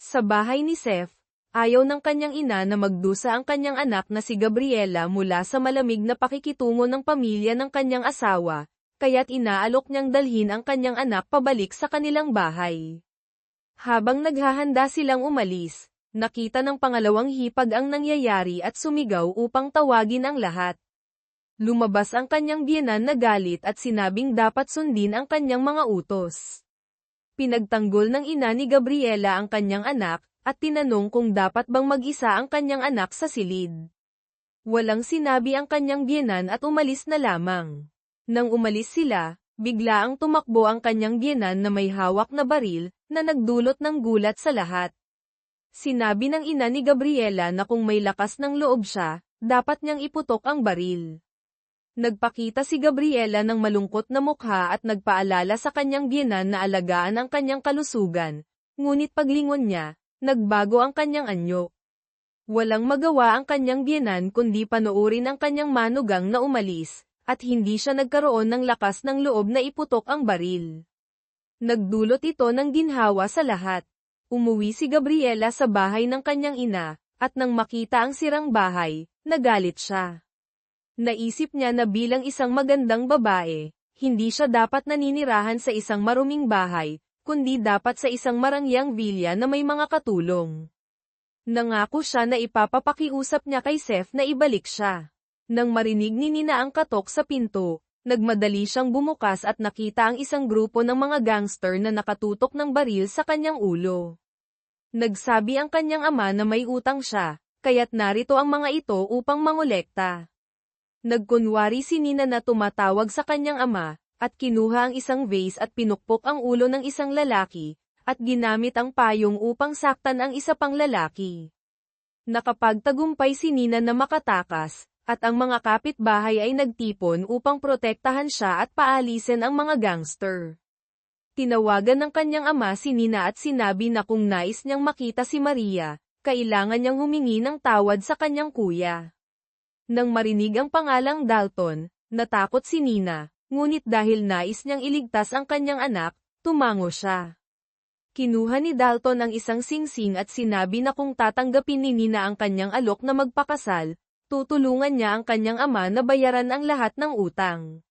Sa bahay ni Seth, ayaw ng kanyang ina na magdusa ang kanyang anak na si Gabriela mula sa malamig na pakikitungo ng pamilya ng kanyang asawa, kaya't inaalok niyang dalhin ang kanyang anak pabalik sa kanilang bahay. Habang naghahanda silang umalis, nakita ng pangalawang hipag ang nangyayari at sumigaw upang tawagin ang lahat. Lumabas ang kanyang biyenan na galit at sinabing dapat sundin ang kanyang mga utos. Pinagtanggol ng ina ni Gabriela ang kanyang anak, at tinanong kung dapat bang mag-isa ang kanyang anak sa silid. Walang sinabi ang kanyang biyenan at umalis na lamang. Nang umalis sila, bigla ang tumakbo ang kanyang biyenan na may hawak na baril, na nagdulot ng gulat sa lahat. Sinabi ng ina ni Gabriela na kung may lakas ng loob siya, dapat niyang iputok ang baril. Nagpakita si Gabriela ng malungkot na mukha at nagpaalala sa kanyang biyenan na alagaan ang kanyang kalusugan, ngunit paglingon niya, nagbago ang kanyang anyo. Walang magawa ang kanyang biyenan kundi panoorin ang kanyang manugang na umalis, at hindi siya nagkaroon ng lakas ng loob na iputok ang baril. Nagdulot ito ng ginhawa sa lahat. Umuwi si Gabriela sa bahay ng kanyang ina, at nang makita ang sirang bahay, nagalit siya. Naisip niya na bilang isang magandang babae, hindi siya dapat naninirahan sa isang maruming bahay, kundi dapat sa isang marangyang vilya na may mga katulong. Nangako siya na ipapapakiusap niya kay Seth na ibalik siya. Nang marinig ni Nina ang katok sa pinto, nagmadali siyang bumukas at nakita ang isang grupo ng mga gangster na nakatutok ng baril sa kanyang ulo. Nagsabi ang kanyang ama na may utang siya, kaya't narito ang mga ito upang mangolekta. Nagkunwari si Nina na tumatawag sa kanyang ama, at kinuha ang isang vase at pinukpok ang ulo ng isang lalaki, at ginamit ang payong upang saktan ang isa pang lalaki. Nakapagtagumpay si Nina na makatakas, at ang mga kapitbahay ay nagtipon upang protektahan siya at paalisin ang mga gangster. Tinawagan ng kanyang ama si Nina at sinabi na kung nais niyang makita si Maria, kailangan niyang humingi ng tawad sa kanyang kuya. Nang marinig ang pangalang Dalton, natakot si Nina, ngunit dahil nais niyang iligtas ang kanyang anak, tumango siya. Kinuha ni Dalton ang isang singsing at sinabi na kung tatanggapin ni Nina ang kanyang alok na magpakasal, tutulungan niya ang kanyang ama na bayaran ang lahat ng utang.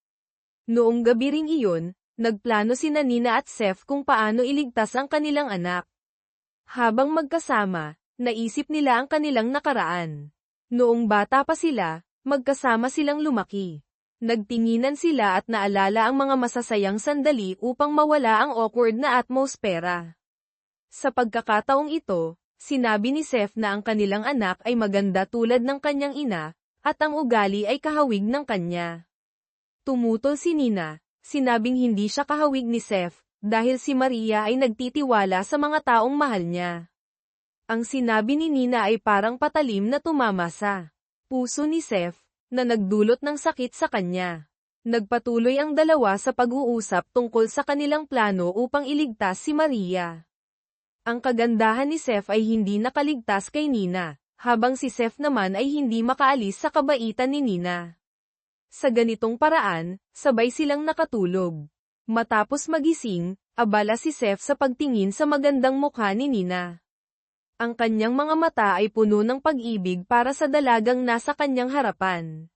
Noong gabi ring iyon, nagplano sina Nina at Seth kung paano iligtas ang kanilang anak. Habang magkasama, naisip nila ang kanilang nakaraan. Noong bata pa sila, magkasama silang lumaki. Nagtinginan sila at naalala ang mga masasayang sandali upang mawala ang awkward na atmosfera. Sa pagkakataong ito, sinabi ni Seth na ang kanilang anak ay maganda tulad ng kanyang ina, at ang ugali ay kahawig ng kanya. Tumutol si Nina, sinabing hindi siya kahawig ni Seth, dahil si Maria ay nagtitiwala sa mga taong mahal niya. Ang sinabi ni Nina ay parang patalim na tumama sa puso ni Seth, na nagdulot ng sakit sa kanya. Nagpatuloy ang dalawa sa pag-uusap tungkol sa kanilang plano upang iligtas si Maria. Ang kagandahan ni Seth ay hindi nakaligtas kay Nina, habang si Seth naman ay hindi makaalis sa kabaitan ni Nina. Sa ganitong paraan, sabay silang nakatulog. Matapos magising, abala si Seth sa pagtingin sa magandang mukha ni Nina. Ang kanyang mga mata ay puno ng pag-ibig para sa dalagang nasa kanyang harapan.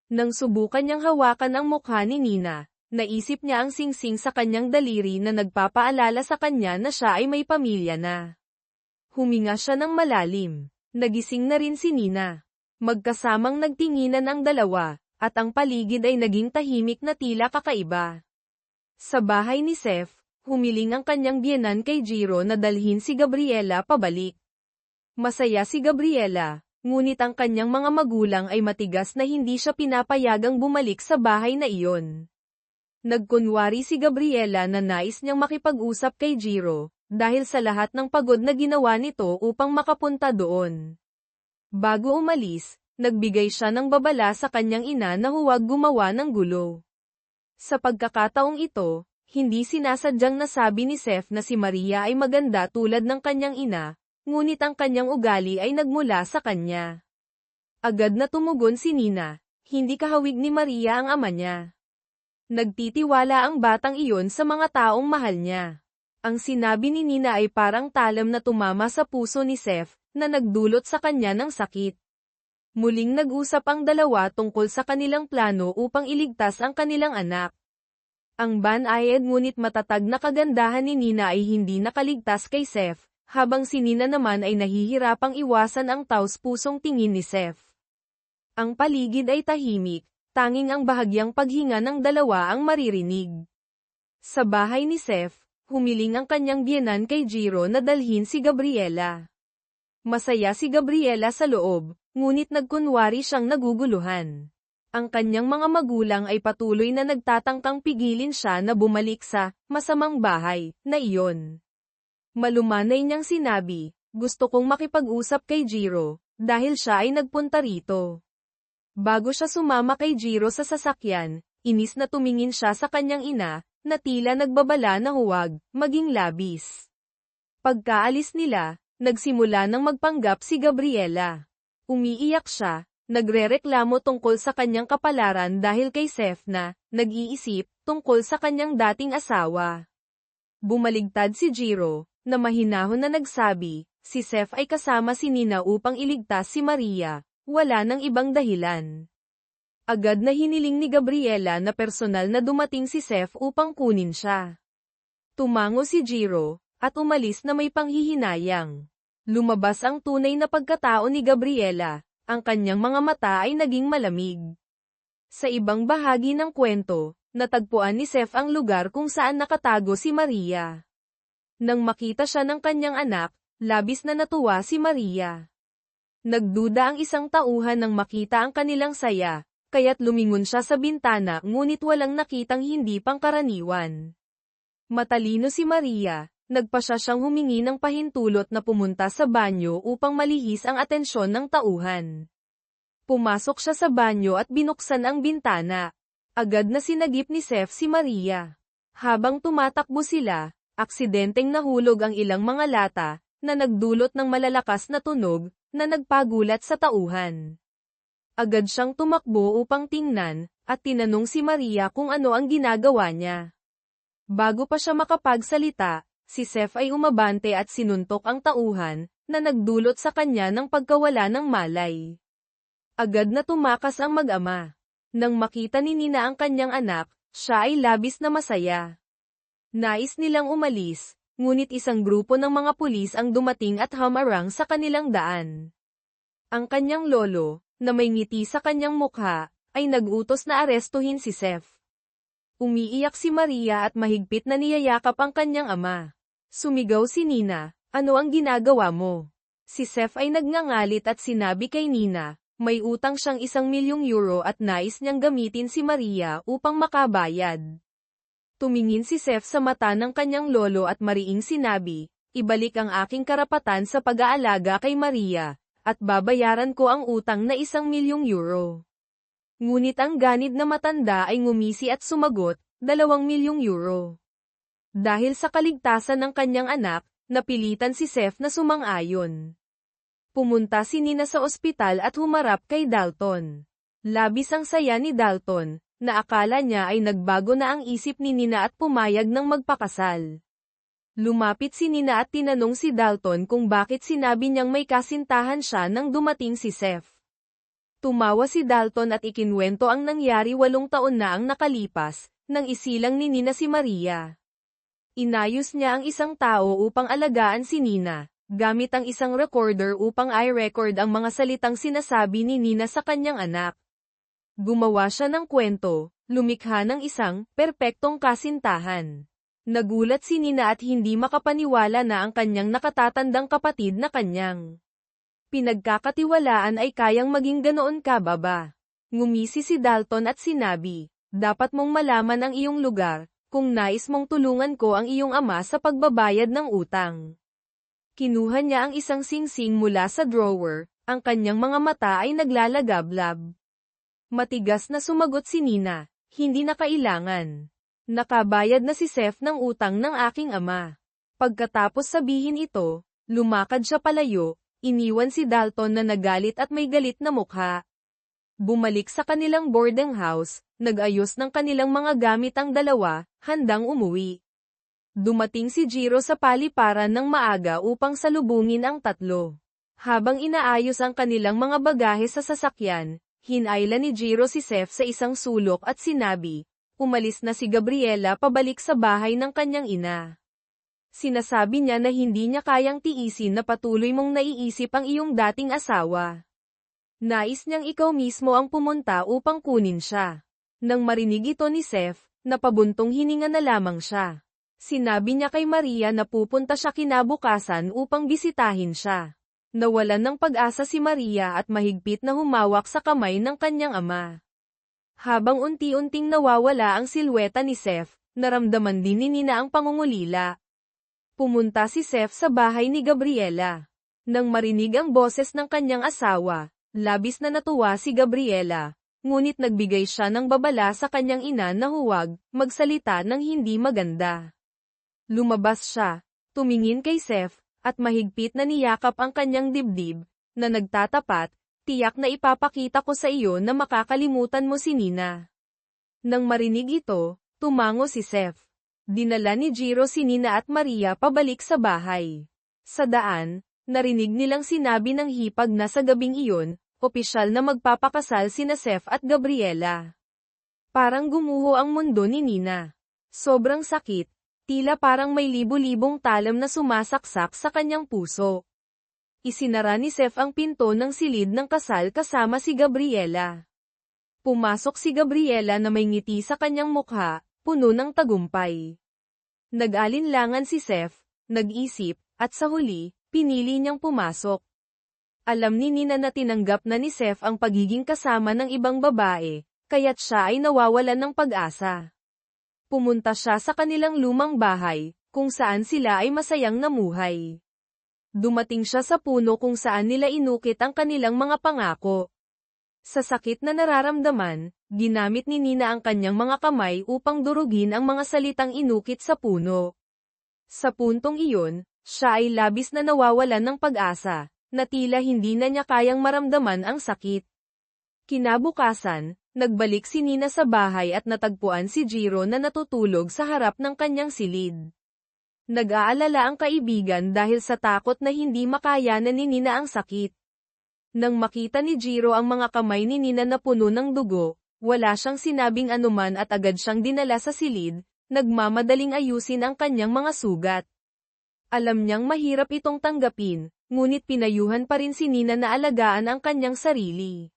Nang subukan niyang hawakan ang mukha ni Nina, naisip niya ang singsing sa kanyang daliri na nagpapaalala sa kanya na siya ay may pamilya na. Huminga siya ng malalim. Nagising na rin si Nina. Magkasamang nagtinginan ang dalawa, at ang paligid ay naging tahimik na tila kakaiba. Sa bahay ni Seth, humiling ang kanyang biyenan kay Jiro na dalhin si Gabriela pabalik. Masaya si Gabriela, ngunit ang kanyang mga magulang ay matigas na hindi siya pinapayagang bumalik sa bahay na iyon. Nagkunwari si Gabriela na nais niyang makipag-usap kay Jiro, dahil sa lahat ng pagod na ginawa nito upang makapunta doon. Bago umalis, nagbigay siya ng babala sa kanyang ina na huwag gumawa ng gulo. Sa pagkakataong ito, hindi sinasadyang nasabi ni Seth na si Maria ay maganda tulad ng kanyang ina, ngunit ang kanyang ugali ay nagmula sa kanya. Agad na tumugon si Nina, hindi kahawig ni Maria ang ama niya. Nagtitiwala ang batang iyon sa mga taong mahal niya. Ang sinabi ni Nina ay parang talam na tumama sa puso ni Seth, na nagdulot sa kanya ng sakit. Muling nag-usap ang dalawa tungkol sa kanilang plano upang iligtas ang kanilang anak. Ang banayad ngunit matatag na kagandahan ni Nina ay hindi nakaligtas kay Seth, habang si Nina naman ay nahihirapang iwasan ang taos-pusong tingin ni Seth. Ang paligid ay tahimik, tanging ang bahagyang paghinga ng dalawa ang maririnig. Sa bahay ni Seth, humiling ang kanyang biyenan kay Jiro na dalhin si Gabriela. Masaya si Gabriela sa loob, ngunit nagkunwari siyang naguguluhan. Ang kanyang mga magulang ay patuloy na nagtatangkang pigilin siya na bumalik sa masamang bahay na iyon. Malumanay niyang sinabi, gusto kong makipag-usap kay Jiro, dahil siya ay nagpunta rito. Bago siya sumama kay Jiro sa sasakyan, inis na tumingin siya sa kanyang ina, na tila nagbabala na huwag maging labis. Pagkaalis nila, nagsimula ng magpanggap si Gabriela. Umiiyak siya, nagrereklamo tungkol sa kanyang kapalaran dahil kay Seth na nag-iisip tungkol sa kanyang dating asawa. Bumaligtad si Jiro, na mahinahon na nagsabi, si Seth ay kasama si Nina upang iligtas si Maria, wala nang ibang dahilan. Agad na hiniling ni Gabriela na personal na dumating si Seth upang kunin siya. Tumango si Jiro, at umalis na may panghihinayang. Lumabas ang tunay na pagkatao ni Gabriela, ang kanyang mga mata ay naging malamig. Sa ibang bahagi ng kwento, natagpuan ni Seth ang lugar kung saan nakatago si Maria. Nang makita siya ng kanyang anak, labis na natuwa si Maria. Nagduda ang isang tauhan nang makita ang kanilang saya, kaya't lumingon siya sa bintana ngunit walang nakitang hindi pangkaraniwan. Matalino si Maria. Nagpasya siyang humingi ng pahintulot na pumunta sa banyo upang malihis ang atensyon ng tauhan. Pumasok siya sa banyo at binuksan ang bintana. Agad na sinagip ni Seth si Maria. Habang tumatakbo sila, aksidenteng nahulog ang ilang mga lata, na nagdulot ng malalakas na tunog, na nagpagulat sa tauhan. Agad siyang tumakbo upang tingnan, at tinanong si Maria kung ano ang ginagawa niya. Bago pa siya makapagsalita, si Seth ay umabante at sinuntok ang tauhan, na nagdulot sa kanya ng pagkawala ng malay. Agad na tumakas ang mag-ama. Nang makita ni Nina ang kanyang anak, siya ay labis na masaya. Nais nilang umalis, ngunit isang grupo ng mga pulis ang dumating at hamarang sa kanilang daan. Ang kanyang lolo, na may ngiti sa kanyang mukha, ay nag-utos na arestuhin si Seth. Umiiyak si Maria at mahigpit na niyayakap ang kanyang ama. Sumigaw si Nina, "Ano ang ginagawa mo?" Si Seth ay nagngangalit at sinabi kay Nina, may utang siyang €1,000,000 at nais niyang gamitin si Maria upang makabayad. Tumingin si Seth sa mata ng kanyang lolo at mariing sinabi, "Ibalik ang aking karapatan sa pag-aalaga kay Maria, at babayaran ko ang utang na €1,000,000. Ngunit ang ganid na matanda ay ngumisi at sumagot, €2,000,000. Dahil sa kaligtasan ng kanyang anak, napilitan si Seth na sumang-ayon. Pumunta si Nina sa ospital at humarap kay Dalton. Labis ang saya ni Dalton, na akala niya ay nagbago na ang isip ni Nina at pumayag ng magpakasal. Lumapit si Nina at tinanong si Dalton kung bakit sinabi niyang may kasintahan siya nang dumating si Seth. Tumawa si Dalton at ikinwento ang nangyari 8 taon na ang nakalipas, nang isilang ni Nina si Maria. Inayos niya ang isang tao upang alagaan si Nina, gamit ang isang recorder upang i-record ang mga salitang sinasabi ni Nina sa kanyang anak. Gumawa siya ng kwento, lumikha ng isang perpektong kasintahan. Nagulat si Nina at hindi makapaniwala na ang kanyang nakatatandang kapatid na kanyang pinagkakatiwalaan ay kayang maging ganoon kababa. Ngumisi si Dalton at sinabi, "Dapat mong malaman ang iyong lugar, kung nais mong tulungan ko ang iyong ama sa pagbabayad ng utang." Kinuha niya ang isang singsing mula sa drawer, ang kanyang mga mata ay naglalagablab. Matigas na sumagot si Nina, "Hindi na kailangan. Nakabayad na si Seth ng utang ng aking ama." Pagkatapos sabihin ito, lumakad siya palayo, iniwan si Dalton na nagalit at may galit na mukha. Bumalik sa kanilang boarding house, nag-ayos ng kanilang mga gamit ang dalawa, handang umuwi. Dumating si Jiro sa paliparan ng maaga upang salubungin ang tatlo. Habang inaayos ang kanilang mga bagahe sa sasakyan, hinayla ni Jiro si Seth sa isang sulok at sinabi, umalis na si Gabriela pabalik sa bahay ng kanyang ina. Sinasabi niya na hindi niya kayang tiisin na patuloy mong naiisip ang iyong dating asawa. Nais niyang ikaw mismo ang pumunta upang kunin siya. Nang marinig ito ni Seth, napabuntong hininga na lamang siya. Sinabi niya kay Maria na pupunta siya kinabukasan upang bisitahin siya. Nawalan ng pag-asa si Maria at mahigpit na humawak sa kamay ng kanyang ama. Habang unti-unting nawawala ang silweta ni Seth, naramdaman din ni Nina ang pangungulila. Pumunta si Seth sa bahay ni Gabriela. Nang marinig ang boses ng kanyang asawa, labis na natuwa si Gabriela, ngunit nagbigay siya ng babala sa kanyang ina na huwag magsalita ng hindi maganda. Lumabas siya, tumingin kay Seth, at mahigpit na niyakap ang kanyang dibdib, na nagtatapat, "Tiyak na ipapakita ko sa iyo na makakalimutan mo si Nina." Nang marinig ito, tumango si Seth. Dinala ni Jiro si Nina at Maria pabalik sa bahay. Sa daan, narinig nilang sinabi ng hipag na sa gabing iyon, opisyal na magpapakasal sina Seth at Gabriela. Parang gumuho ang mundo ni Nina. Sobrang sakit, tila parang may libu-libong talam na sumasaksak sa kanyang puso. Isinara ni Seth ang pinto ng silid ng kasal kasama si Gabriela. Pumasok si Gabriela na may ngiti sa kanyang mukha, puno ng tagumpay. Nag-alinlangan si Seth, nag-isip, at sa huli, pinili niyang pumasok. Alam ni Nina na tinanggap na ni Seth ang pagiging kasama ng ibang babae, kaya't siya ay nawawalan ng pag-asa. Pumunta siya sa kanilang lumang bahay, kung saan sila ay masayang namuhay. Dumating siya sa puno kung saan nila inukit ang kanilang mga pangako. Sa sakit na nararamdaman, ginamit ni Nina ang kanyang mga kamay upang durugin ang mga salitang inukit sa puno. Sa puntong iyon, siya ay labis na nawawalan ng pag-asa, na tila hindi na niya kayang maramdaman ang sakit. Kinabukasan, nagbalik si Nina sa bahay at natagpuan si Jiro na natutulog sa harap ng kanyang silid. Nag-aalala ang kaibigan dahil sa takot na hindi makayanan ni Nina ang sakit. Nang makita ni Jiro ang mga kamay ni Nina na puno ng dugo, wala siyang sinabing anuman at agad siyang dinala sa silid, nagmamadaling ayusin ang kanyang mga sugat. Alam niyang mahirap itong tanggapin, ngunit pinayuhan pa rin si Nina na alagaan ang kanyang sarili.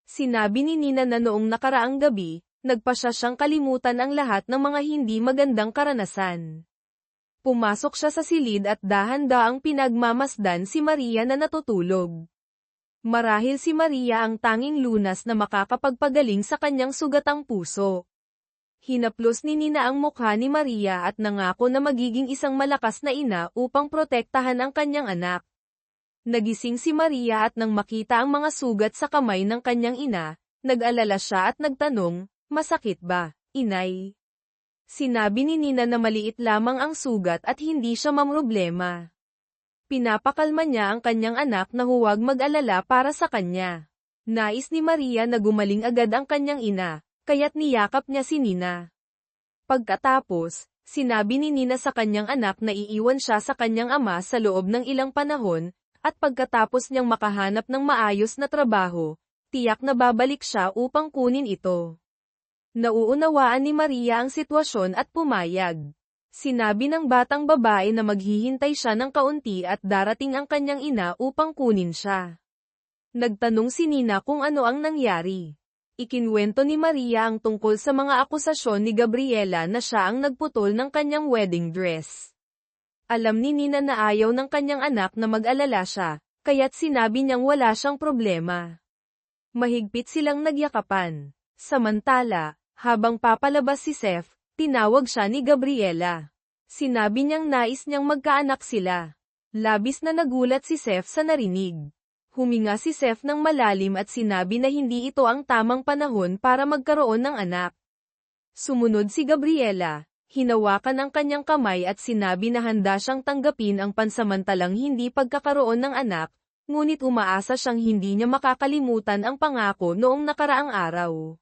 Sinabi ni Nina na noong nakaraang gabi, nagpa siya siyang kalimutan ang lahat ng mga hindi magandang karanasan. Pumasok siya sa silid at dahan-daang pinagmamasdan si Maria na natutulog. Marahil si Maria ang tanging lunas na makakapagpagaling sa kanyang sugatang puso. Hinaplos ni Nina ang mukha ni Maria at nangako na magiging isang malakas na ina upang protektahan ang kanyang anak. Nagising si Maria at nang makita ang mga sugat sa kamay ng kanyang ina, nag-alala siya at nagtanong, "Masakit ba, inay?" Sinabi ni Nina na maliit lamang ang sugat at hindi siya mamroblema. Pinapakalma niya ang kanyang anak na huwag mag-alala para sa kanya. Nais ni Maria na gumaling agad ang kanyang ina, kaya't niyakap niya si Nina. Pagkatapos, sinabi ni Nina sa kanyang anak na iiwan siya sa kanyang ama sa loob ng ilang panahon, at pagkatapos niyang makahanap ng maayos na trabaho, tiyak na babalik siya upang kunin ito. Nauunawaan ni Maria ang sitwasyon at pumayag. Sinabi ng batang babae na maghihintay siya ng kaunti at darating ang kanyang ina upang kunin siya. Nagtanong si Nina kung ano ang nangyari. Ikinwento ni Maria ang tungkol sa mga akusasyon ni Gabriela na siya ang nagputol ng kanyang wedding dress. Alam ni Nina na ayaw ng kanyang anak na mag-alala siya, kaya't sinabi niyang wala siyang problema. Mahigpit silang nagyakapan. Samantala, habang papalabas si Seth, tinawag siya ni Gabriela. Sinabi niyang nais niyang magkaanak sila. Labis na nagulat si Seth sa narinig. Huminga si Seth ng malalim at sinabi na hindi ito ang tamang panahon para magkaroon ng anak. Sumunod si Gabriela. Hinawakan ang kanyang kamay at sinabi na handa siyang tanggapin ang pansamantalang hindi pagkakaroon ng anak, ngunit umaasa siyang hindi niya makakalimutan ang pangako noong nakaraang araw.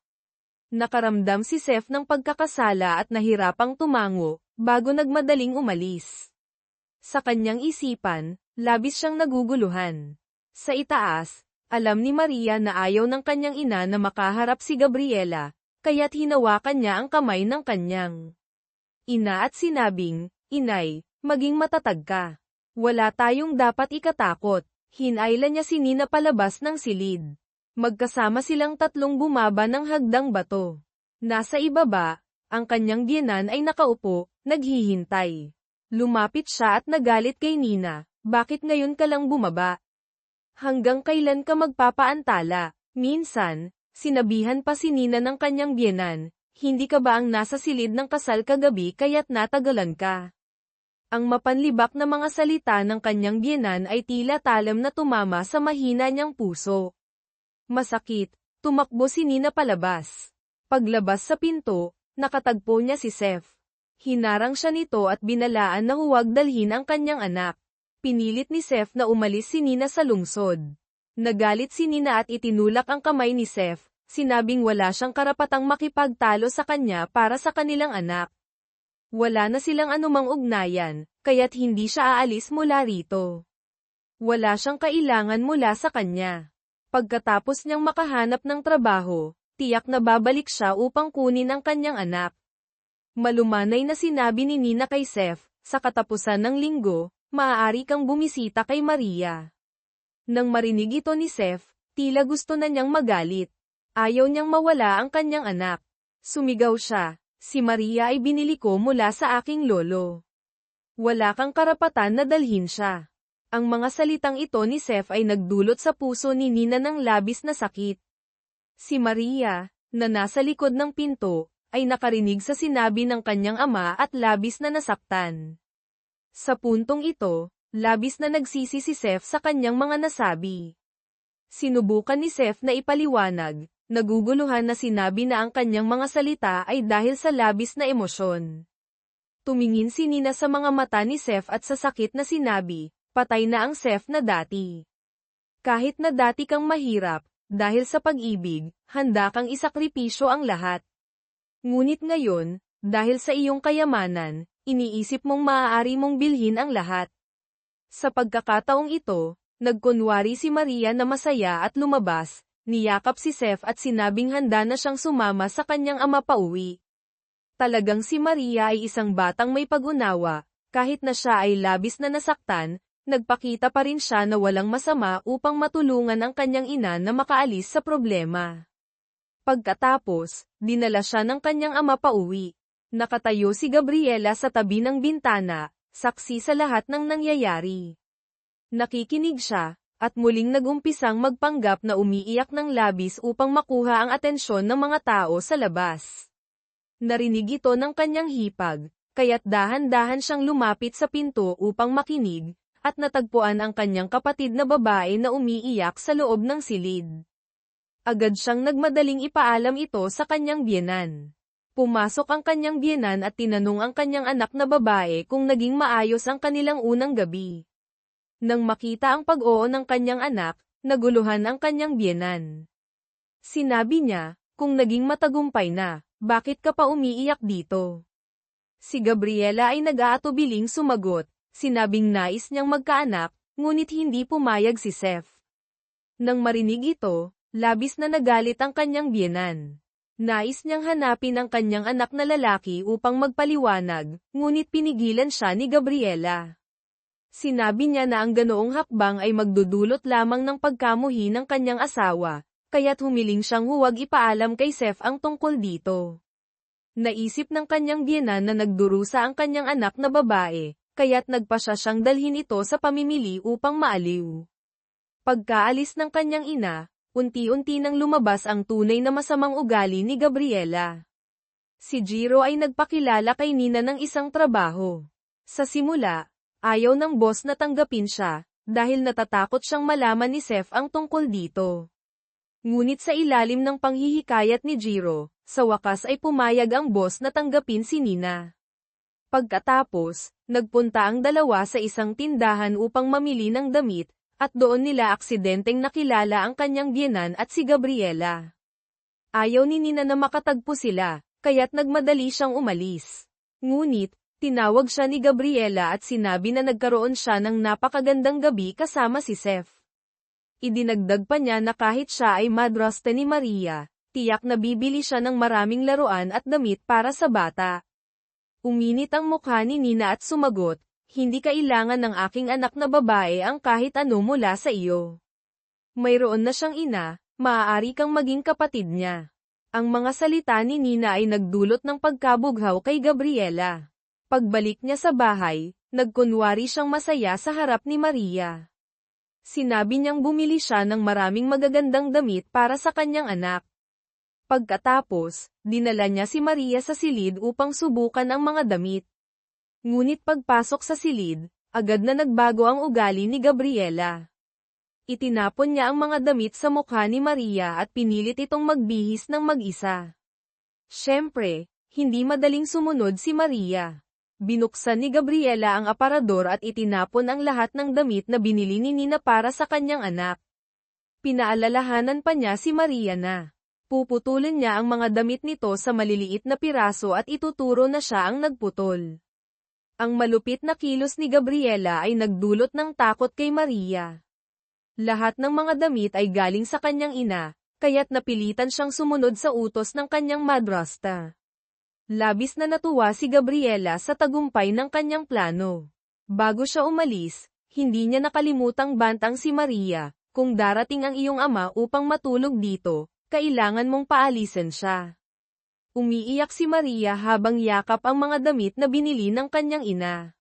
Nakaramdam si Seth ng pagkakasala at nahirapang tumango, bago nagmadaling umalis. Sa kanyang isipan, labis siyang naguguluhan. Sa itaas, alam ni Maria na ayaw ng kanyang ina na makaharap si Gabriela, kaya't hinawakan niya ang kamay ng kanyang ina at sinabing, "Inay, maging matatag ka. Wala tayong dapat ikatakot." Hinayla niya si Nina palabas ng silid. Magkasama silang tatlong bumaba ng hagdang bato. Nasa ibaba, ang kanyang biyenan ay nakaupo, naghihintay. Lumapit siya at nagalit kay Nina, "Bakit ngayon ka lang bumaba? Hanggang kailan ka magpapaantala?" Minsan, sinabihan pa si Nina ng kanyang biyenan, "Hindi ka ba ang nasa silid ng kasal kagabi kaya't natagalan ka?" Ang mapanlibak na mga salita ng kanyang biyenan ay tila talam na tumama sa mahina niyang puso. Masakit, tumakbo si Nina palabas. Paglabas sa pinto, nakatagpo niya si Seth. Hinarang siya nito at binalaan na huwag dalhin ang kanyang anak. Pinilit ni Seth na umalis si Nina sa lungsod. Nagalit si Nina at itinulak ang kamay ni Seth. Sinabing wala siyang karapatang makipagtalo sa kanya para sa kanilang anak. Wala na silang anumang ugnayan, kaya't hindi siya aalis mula rito. Wala siyang kailangan mula sa kanya. Pagkatapos niyang makahanap ng trabaho, tiyak na babalik siya upang kunin ang kanyang anak. Malumanay na sinabi ni Nina kay Seth, sa katapusan ng linggo, maaari kang bumisita kay Maria. Nang marinig ito ni Seth, tila gusto na niyang magalit. Ayaw niyang mawala ang kanyang anak. Sumigaw siya, "Si Maria ay binili ko mula sa aking lolo. Wala kang karapatan na dalhin siya." Ang mga salitang ito ni Seth ay nagdulot sa puso ni Nina ng labis na sakit. Si Maria, na nasa likod ng pinto, ay nakarinig sa sinabi ng kanyang ama at labis na nasaktan. Sa puntong ito, labis na nagsisi si Seth sa kanyang mga nasabi. Sinubukan ni Seth na ipaliwanag, naguguluhan na sinabi na ang kanyang mga salita ay dahil sa labis na emosyon. Tumingin si Nina sa mga mata ni Seth at sa sakit na sinabi, "Patay na ang Seth na dati. Kahit na dati kang mahirap, dahil sa pag-ibig, handa kang isakripisyo ang lahat. Ngunit ngayon, dahil sa iyong kayamanan, iniisip mong maaari mong bilhin ang lahat." Sa pagkakataong ito, nagkunwari si Maria na masaya at lumabas, niyakap si Seth at sinabing handa na siyang sumama sa kanyang ama pauwi. Talagang si Maria ay isang batang may pag-unawa, kahit na siya ay labis na nasaktan, nagpakita pa rin siya na walang masama upang matulungan ang kanyang ina na makaalis sa problema. Pagkatapos, dinala siya ng kanyang ama pauwi. Nakatayo si Gabriela sa tabi ng bintana, saksi sa lahat ng nangyayari. Nakikinig siya, at muling nagumpisang magpanggap na umiiyak ng labis upang makuha ang atensyon ng mga tao sa labas. Narinig ito ng kanyang hipag, kaya't dahan-dahan siyang lumapit sa pinto upang makinig, at natagpuan ang kanyang kapatid na babae na umiiyak sa loob ng silid. Agad siyang nagmadaling ipaalam ito sa kanyang biyenan. Pumasok ang kanyang biyenan at tinanong ang kanyang anak na babae kung naging maayos ang kanilang unang gabi. Nang makita ang pag-oo ng kanyang anak, naguluhan ang kanyang biyenan. Sinabi niya, kung naging matagumpay na, bakit ka pa umiiyak dito? Si Gabriela ay nag-aatubiling sumagot, sinabing nais niyang magkaanak, ngunit hindi pumayag si Seth. Nang marinig ito, labis na nagalit ang kanyang biyenan. Nais niyang hanapin ang kanyang anak na lalaki upang magpaliwanag, ngunit pinigilan siya ni Gabriela. Sinabi niya na ang ganoong hakbang ay magdudulot lamang ng pagkamuhi ng kanyang asawa, kaya't humiling siyang huwag ipaalam kay Seth ang tungkol dito. Naisip ng kanyang biyenan na nagdurusa ang kanyang anak na babae, kaya't nagpasya siyang dalhin ito sa pamimili upang maaliw. Pagkaalis ng kanyang ina, unti-unti nang lumabas ang tunay na masamang ugali ni Gabriela. Si Jiro ay nagpakilala kay Nina ng isang trabaho. Sa simula, ayaw ng boss na tanggapin siya, dahil natatakot siyang malaman ni Seth ang tungkol dito. Ngunit sa ilalim ng panghihikayat ni Jiro, sa wakas ay pumayag ang boss na tanggapin si Nina. Pagkatapos, nagpunta ang dalawa sa isang tindahan upang mamili ng damit, at doon nila aksidenteng nakilala ang kanyang biyenan at si Gabriela. Ayaw ni Nina na makatagpo sila, kaya't nagmadali siyang umalis. Ngunit, tinawag siya ni Gabriela at sinabi na nagkaroon siya ng napakagandang gabi kasama si Seth. Idinagdag pa niya na kahit siya ay madrasta ni Maria, tiyak na bibili siya ng maraming laruan at damit para sa bata. Uminit ang mukha ni Nina at sumagot, hindi kailangan ng aking anak na babae ang kahit ano mula sa iyo. Mayroon na siyang ina, maaari kang maging kapatid niya. Ang mga salita ni Nina ay nagdulot ng pagkabughaw kay Gabriela. Pagbalik niya sa bahay, nagkunwari siyang masaya sa harap ni Maria. Sinabi niyang bumili siya ng maraming magagandang damit para sa kanyang anak. Pagkatapos, dinala niya si Maria sa silid upang subukan ang mga damit. Ngunit pagpasok sa silid, agad na nagbago ang ugali ni Gabriela. Itinapon niya ang mga damit sa mukha ni Maria at pinilit itong magbihis ng mag-isa. Siyempre, hindi madaling sumunod si Maria. Binuksan ni Gabriela ang aparador at itinapon ang lahat ng damit na binili ni Nina para sa kanyang anak. Pinaalalahanan pa niya si Maria na puputulin niya ang mga damit nito sa maliliit na piraso at ituturo na siya ang nagputol. Ang malupit na kilos ni Gabriela ay nagdulot ng takot kay Maria. Lahat ng mga damit ay galing sa kanyang ina, kaya't napilitan siyang sumunod sa utos ng kanyang madrasta. Labis na natuwa si Gabriela sa tagumpay ng kanyang plano. Bago siya umalis, hindi niya nakalimutang bantang si Maria, kung darating ang iyong ama upang matulog dito, kailangan mong paalisin siya. Umiiyak si Maria habang yakap ang mga damit na binili ng kanyang ina.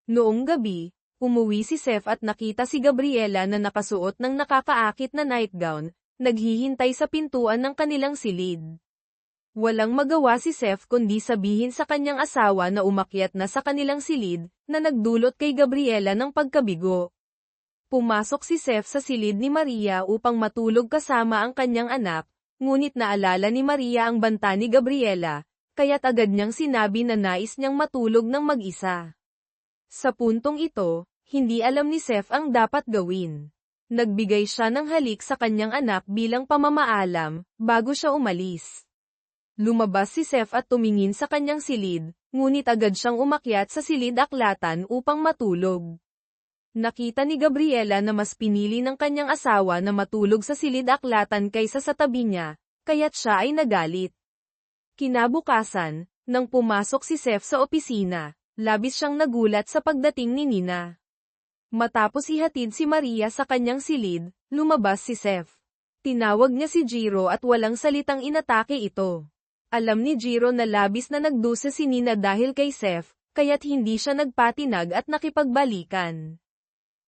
Noong gabi, umuwi si Seth at nakita si Gabriela na nakasuot ng nakakaakit na nightgown, naghihintay sa pintuan ng kanilang silid. Walang magawa si Seth kundi sabihin sa kanyang asawa na umakyat na sa kanilang silid, na nagdulot kay Gabriela ng pagkabigo. Pumasok si Seth sa silid ni Maria upang matulog kasama ang kanyang anak, ngunit naalala ni Maria ang banta ni Gabriela, kaya't agad niyang sinabi na nais niyang matulog ng mag-isa. Sa puntong ito, hindi alam ni Seth ang dapat gawin. Nagbigay siya ng halik sa kanyang anak bilang pamamaalam, bago siya umalis. Lumabas si Seth at tumingin sa kanyang silid, ngunit agad siyang umakyat sa silid aklatan upang matulog. Nakita ni Gabriela na mas pinili ng kanyang asawa na matulog sa silid aklatan kaysa sa tabi niya, kaya't siya ay nagalit. Kinabukasan, nang pumasok si Seth sa opisina, labis siyang nagulat sa pagdating ni Nina. Matapos ihatid si Maria sa kanyang silid, lumabas si Seth. Tinawag niya si Jiro at walang salitang inatake ito. Alam ni Jiro na labis na nagdusa si Nina dahil kay Seth, kaya't hindi siya nagpatinag at nakipagbalikan.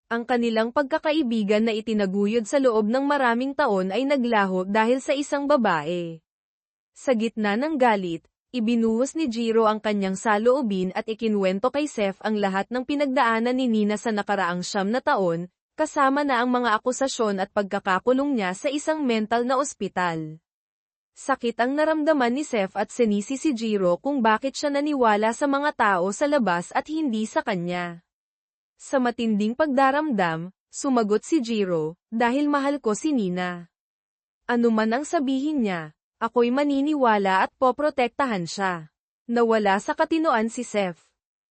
Ang kanilang pagkakaibigan na itinaguyod sa loob ng maraming taon ay naglaho dahil sa isang babae. Sa gitna ng galit, ibinuhos ni Jiro ang kanyang saloobin at ikinwento kay Seth ang lahat ng pinagdaanan ni Nina sa nakaraang 9 na taon, kasama na ang mga akusasyon at pagkakakulong niya sa isang mental na ospital. Sakit ang naramdaman ni Seth at sinisi si Jiro kung bakit siya naniwala sa mga tao sa labas at hindi sa kanya. Sa matinding pagdaramdam, sumagot si Jiro, dahil mahal ko si Nina. Ano man ang sabihin niya, ako'y maniniwala at poprotektahan siya. Nawala sa katinoan si Seth.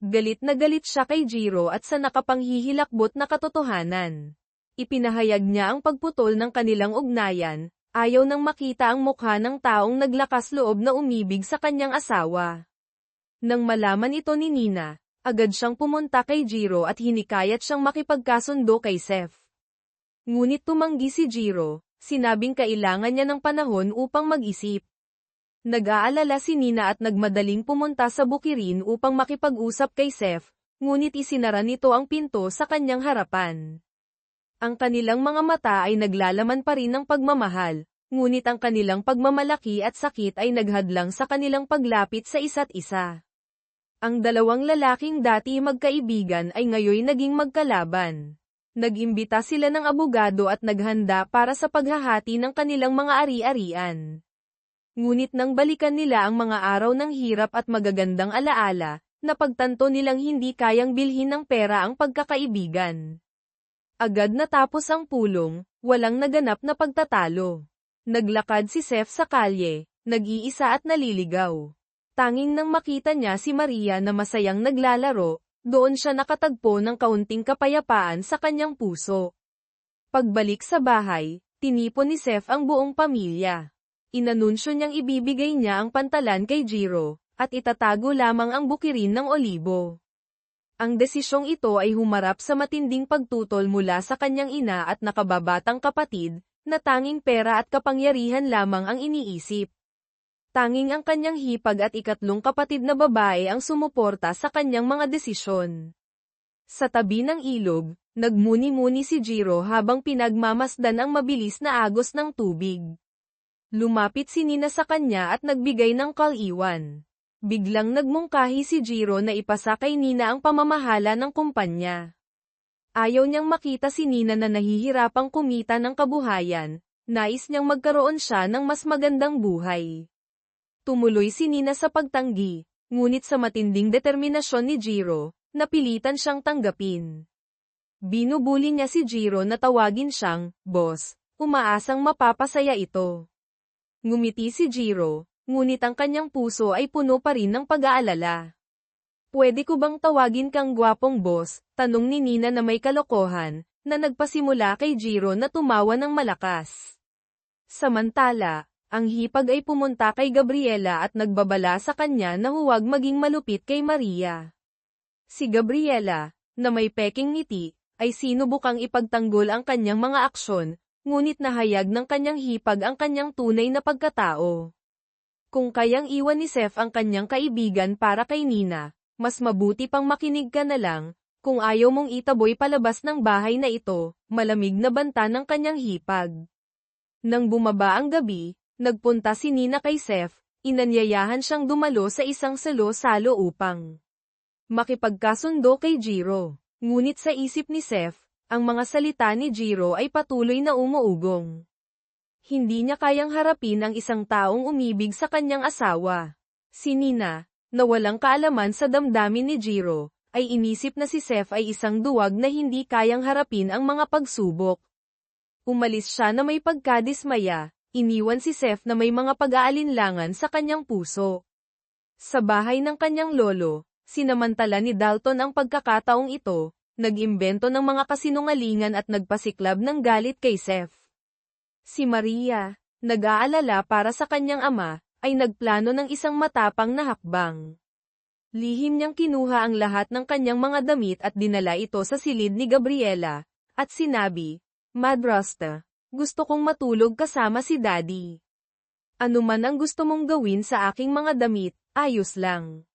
Galit na galit siya kay Jiro at sa nakapanghihilakbot na katotohanan. Ipinahayag niya ang pagputol ng kanilang ugnayan. Ayaw nang makita ang mukha ng taong naglakas loob na umibig sa kanyang asawa. Nang malaman ito ni Nina, agad siyang pumunta kay Jiro at hinikayat siyang makipagkasundo kay Seth. Ngunit tumanggi si Jiro, sinabing kailangan niya ng panahon upang mag-isip. Nag-aalala si Nina at nagmadaling pumunta sa bukirin upang makipag-usap kay Seth, ngunit isinara nito ang pinto sa kanyang harapan. Ang kanilang mga mata ay naglalaman pa rin ng pagmamahal, ngunit ang kanilang pagmamalaki at sakit ay naghadlang sa kanilang paglapit sa isa't isa. Ang dalawang lalaking dati magkaibigan ay ngayon naging magkalaban. Nag-imbita sila ng abogado at naghanda para sa paghahati ng kanilang mga ari-arian. Ngunit nang balikan nila ang mga araw ng hirap at magagandang alaala, napagtanto nilang hindi kayang bilhin ng pera ang pagkakaibigan. Agad natapos ang pulong, walang naganap na pagtatalo. Naglakad si Seth sa kalye, nag-iisa at naliligaw. Tanging nang makita niya si Maria na masayang naglalaro, doon siya nakatagpo ng kaunting kapayapaan sa kanyang puso. Pagbalik sa bahay, tinipon ni Seth ang buong pamilya. Inanunsyo niyang ibibigay niya ang pantalan kay Jiro, at itatago lamang ang bukirin ng olibo. Ang desisyong ito ay humarap sa matinding pagtutol mula sa kanyang ina at nakababatang kapatid, na tanging pera at kapangyarihan lamang ang iniisip. Tanging ang kanyang hipag at ikatlong kapatid na babae ang sumuporta sa kanyang mga desisyon. Sa tabi ng ilog, nagmuni-muni si Jiro habang pinagmamasdan ang mabilis na agos ng tubig. Lumapit si Nina sa kanya at nagbigay ng kaliwan. Biglang nagmungkahi si Jiro na ipasa kay Nina ang pamamahala ng kumpanya. Ayaw niyang makita si Nina na nahihirapang kumita ng kabuhayan, nais niyang magkaroon siya ng mas magandang buhay. Tumuloy si Nina sa pagtanggi, ngunit sa matinding determinasyon ni Jiro, napilitan siyang tanggapin. Binubuli niya si Jiro na tawagin siyang, boss, umaasang mapapasaya ito. Ngumiti si Jiro, ngunit ang kanyang puso ay puno pa rin ng pag-aalala. Pwede ko bang tawagin kang gwapong boss? Tanong ni Nina na may kalokohan, na nagpasimula kay Jiro na tumawa ng malakas. Samantala, ang hipag ay pumunta kay Gabriela at nagbabala sa kanya na huwag maging malupit kay Maria. Si Gabriela, na may peking ngiti, ay sinubukang ipagtanggol ang kanyang mga aksyon, ngunit nahayag ng kanyang hipag ang kanyang tunay na pagkatao. Kung kayang iwan ni Seth ang kanyang kaibigan para kay Nina, mas mabuti pang makinig ka na lang, kung ayaw mong itaboy palabas ng bahay na ito, malamig na banta ng kanyang hipag. Nang bumaba ang gabi, nagpunta si Nina kay Seth, inanyayahan siyang dumalo sa isang salo-salo upang makipagkasundo kay Jiro. Ngunit sa isip ni Seth, ang mga salita ni Jiro ay patuloy na umuugong. Hindi niya kayang harapin ang isang taong umibig sa kanyang asawa. Si Nina, na walang kaalaman sa damdamin ni Jiro, ay inisip na si Seth ay isang duwag na hindi kayang harapin ang mga pagsubok. Umalis siya na may pagkadismaya, iniwan si Seth na may mga pag-aalinlangan sa kanyang puso. Sa bahay ng kanyang lolo, sinamantala ni Dalton ang pagkakataong ito, nag-imbento ng mga kasinungalingan at nagpasiklab ng galit kay Seth. Si Maria, nag-aalala para sa kanyang ama, ay nagplano ng isang matapang na hakbang. Lihim niyang kinuha ang lahat ng kanyang mga damit at dinala ito sa silid ni Gabriela, at sinabi, Madrasta, gusto kong matulog kasama si Daddy. Ano man ang gusto mong gawin sa aking mga damit, ayos lang.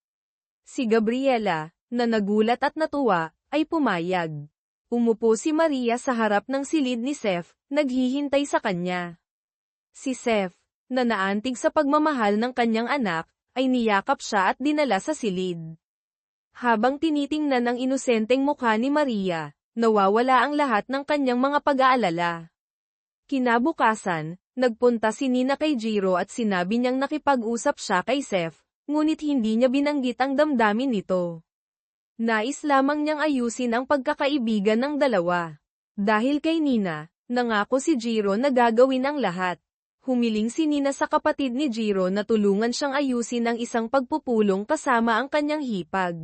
Si Gabriela, na nagulat at natuwa, ay pumayag. Umupo si Maria sa harap ng silid ni Seth, naghihintay sa kanya. Si Seth, na naantig sa pagmamahal ng kanyang anak, ay niyakap siya at dinala sa silid. Habang tinitingnan ang inosenteng mukha ni Maria, nawawala ang lahat ng kanyang mga pag-aalala. Kinabukasan, nagpunta si Nina kay Jiro at sinabi niyang nakipag-usap siya kay Seth, ngunit hindi niya binanggit ang damdamin nito. Nais lamang niyang ayusin ang pagkakaibigan ng dalawa. Dahil kay Nina, nangako si Jiro na gagawin ang lahat. Humiling si Nina sa kapatid ni Jiro na tulungan siyang ayusin ang isang pagpupulong kasama ang kanyang hipag.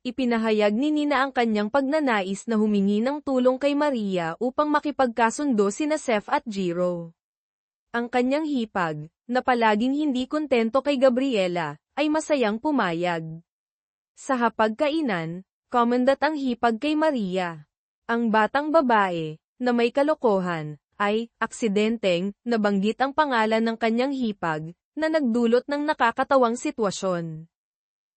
Ipinahayag ni Nina ang kanyang pagnanais na humingi ng tulong kay Maria upang makipagkasundo sina Seth at Jiro. Ang kanyang hipag, na palaging hindi kontento kay Gabriela, ay masayang pumayag. Sa hapagkainan, komandat ang hipag kay Maria. Ang batang babae, na may kalokohan, ay, aksidenteng, nabanggit ang pangalan ng kanyang hipag, na nagdulot ng nakakatawang sitwasyon.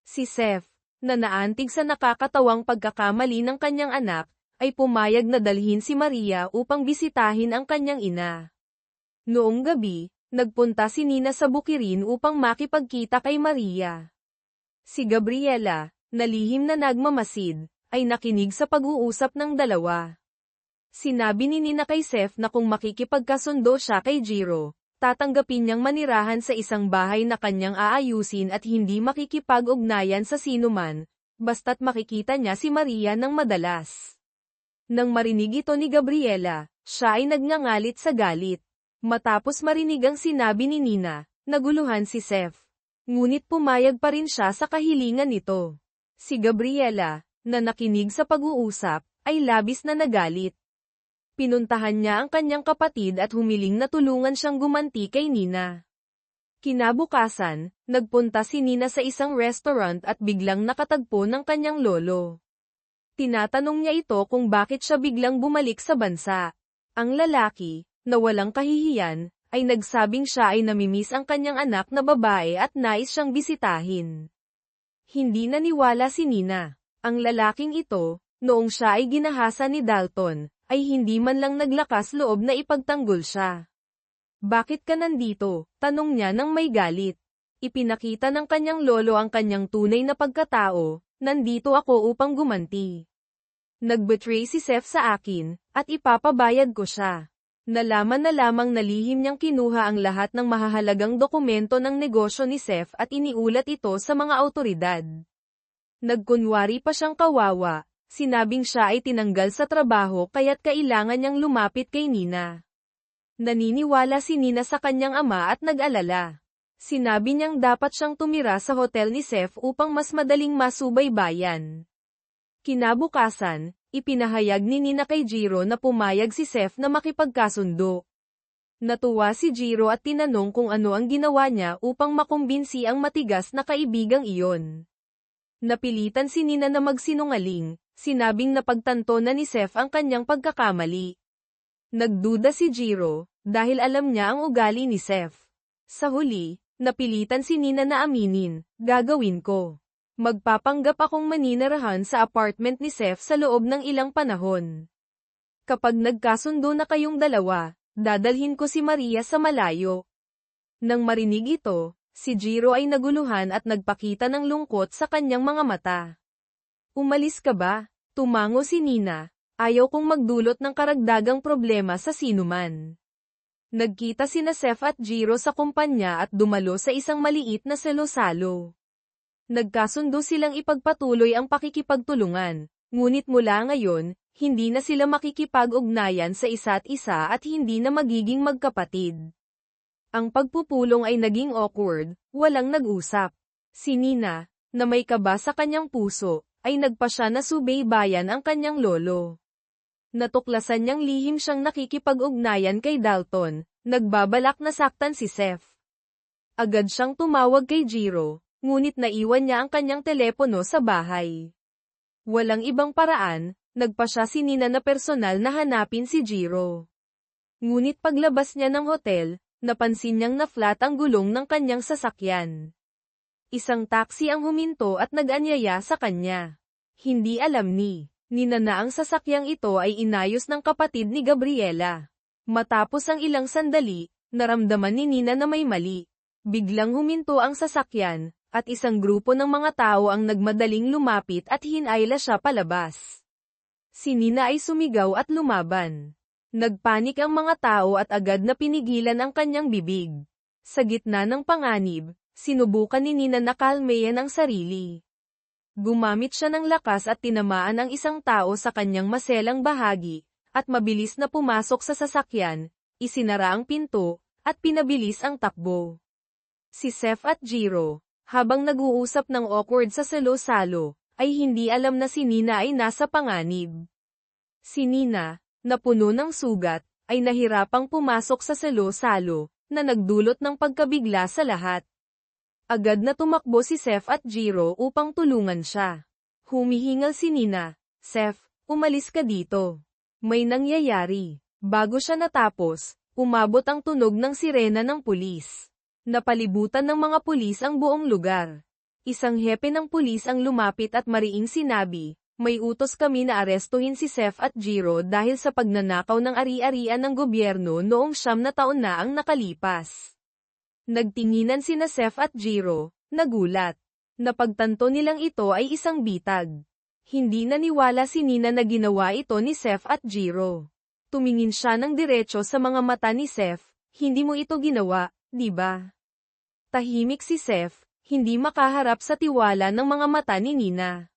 Si Seth, na naantig sa nakakatawang pagkakamali ng kanyang anak, ay pumayag na dalhin si Maria upang bisitahin ang kanyang ina. Noong gabi, nagpunta si Nina sa bukirin upang makipagkita kay Maria. Si Gabriela, na lihim na nagmamasid, ay nakinig sa pag-uusap ng dalawa. Sinabi ni Nina kay Seth na kung makikipagkasundo siya kay Jiro, tatanggapin niyang manirahan sa isang bahay na kanyang aayusin at hindi makikipag-ugnayan sa sinuman, basta't makikita niya si Maria ng madalas. Nang marinig ito ni Gabriela, siya ay nagngangalit sa galit. Matapos marinig ang sinabi ni Nina, naguluhan si Seth. Ngunit pumayag pa rin siya sa kahilingan nito. Si Gabriela, na nakinig sa pag-uusap, ay labis na nagalit. Pinuntahan niya ang kanyang kapatid at humiling na tulungan siyang gumanti kay Nina. Kinabukasan, nagpunta si Nina sa isang restaurant at biglang nakatagpo ng kanyang lolo. Tinatanong niya ito kung bakit siya biglang bumalik sa bansa. Ang lalaki, na walang kahihiyan, ay nagsabing siya ay namimiss ang kanyang anak na babae at nais siyang bisitahin. Hindi naniwala si Nina. Ang lalaking ito, noong siya ay ginahasa ni Dalton, ay hindi man lang naglakas loob na ipagtanggol siya. Bakit ka nandito? Tanong niya nang may galit. Ipinakita ng kanyang lolo ang kanyang tunay na pagkatao, nandito ako upang gumanti. Nagbetray si Seth sa akin, at ipapabayad ko siya. Nalaman na lamang na lihim niyang kinuha ang lahat ng mahahalagang dokumento ng negosyo ni Seth at iniulat ito sa mga awtoridad. Nagkunwari pa siyang kawawa. Sinabing siya ay tinanggal sa trabaho kaya't kailangan niyang lumapit kay Nina. Naniniwala si Nina sa kanyang ama at nag-alala. Sinabi niyang dapat siyang tumira sa hotel ni Seth upang mas madaling masubaybayan. Kinabukasan, ipinahayag ni Nina kay Jiro na pumayag si Seth na makipagkasundo. Natuwa si Jiro at tinanong kung ano ang ginawa niya upang makumbinsi ang matigas na kaibigang iyon. Napilitan si Nina na magsinungaling. Sinabing napagtanto na ni Seth ang kanyang pagkakamali. Nagduda si Jiro, dahil alam niya ang ugali ni Seth. Sa huli, napilitan si Nina na aminin, gagawin ko. Magpapanggap akong maninirahan sa apartment ni Seth sa loob ng ilang panahon. Kapag nagkasundo na kayong dalawa, dadalhin ko si Maria sa malayo. Nang marinig ito, si Jiro ay naguluhan at nagpakita ng lungkot sa kanyang mga mata. Umalis ka ba? Tumango si Nina. Ayaw kong magdulot ng karagdagang problema sa sinuman. Nagkita sina Seth at Jiro sa kumpanya at dumalo sa isang maliit na salo-salo. Nagkasundo silang ipagpatuloy ang pakikipagtulungan, ngunit mula ngayon, hindi na sila makikipag-ugnayan sa isa't isa at hindi na magiging magkapatid. Ang pagpupulong ay naging awkward, walang nag-usap. Si Nina, na may kaba sa kanyang puso, ay nagpasya na subaybayan ang kanyang lolo. Natuklasan niyang lihim siyang nakikipag-ugnayan kay Dalton, nagbabalak na saktan si Seth. Agad siyang tumawag kay Jiro, ngunit naiwan niya ang kanyang telepono sa bahay. Walang ibang paraan, nagpa siya si Nina na personal na hanapin si Jiro. Ngunit paglabas niya ng hotel, napansin niyang na-flat ang gulong ng kanyang sasakyan. Isang taxi ang huminto at nag-anyaya sa kanya. Hindi alam ni Nina na ang sasakyang ito ay inayos ng kapatid ni Gabriela. Matapos ang ilang sandali, naramdaman ni Nina na may mali. Biglang huminto ang sasakyan, at isang grupo ng mga tao ang nagmadaling lumapit at hinayla siya palabas. Si Nina ay sumigaw at lumaban. Nagpanik ang mga tao at agad na pinigilan ang kanyang bibig. Sa gitna ng panganib, sinubukan ni Nina na kalmayan ang sarili. Gumamit siya ng lakas at tinamaan ang isang tao sa kanyang maselang bahagi, at mabilis na pumasok sa sasakyan, isinara ang pinto, at pinabilis ang takbo. Si Seth at Jiro, habang nag-uusap ng awkward sa salo-salo, ay hindi alam na si Nina ay nasa panganib. Si Nina, na puno ng sugat, ay nahirapang pumasok sa salo-salo, na nagdulot ng pagkabigla sa lahat. Agad na tumakbo si Seth at Jiro upang tulungan siya. Humihingal si Nina, "Seth, umalis ka dito. May nangyayari." Bago siya natapos, umabot ang tunog ng sirena ng pulis. Napalibutan ng mga pulis ang buong lugar. Isang hepe ng pulis ang lumapit at mariing sinabi, "May utos kami na arestuhin si Seth at Jiro dahil sa pagnanakaw ng ari-arian ng gobyerno noong 9 na taon na ang nakalipas." Nagtinginan sina Seth at Jiro, nagulat. Napagtanto nilang ito ay isang bitag. Hindi naniwala si Nina na ginawa ito ni Seth at Jiro. Tumingin siya ng diretso sa mga mata ni Seth, "Hindi mo ito ginawa, di ba?" Tahimik si Seth, hindi makaharap sa tiwala ng mga mata ni Nina.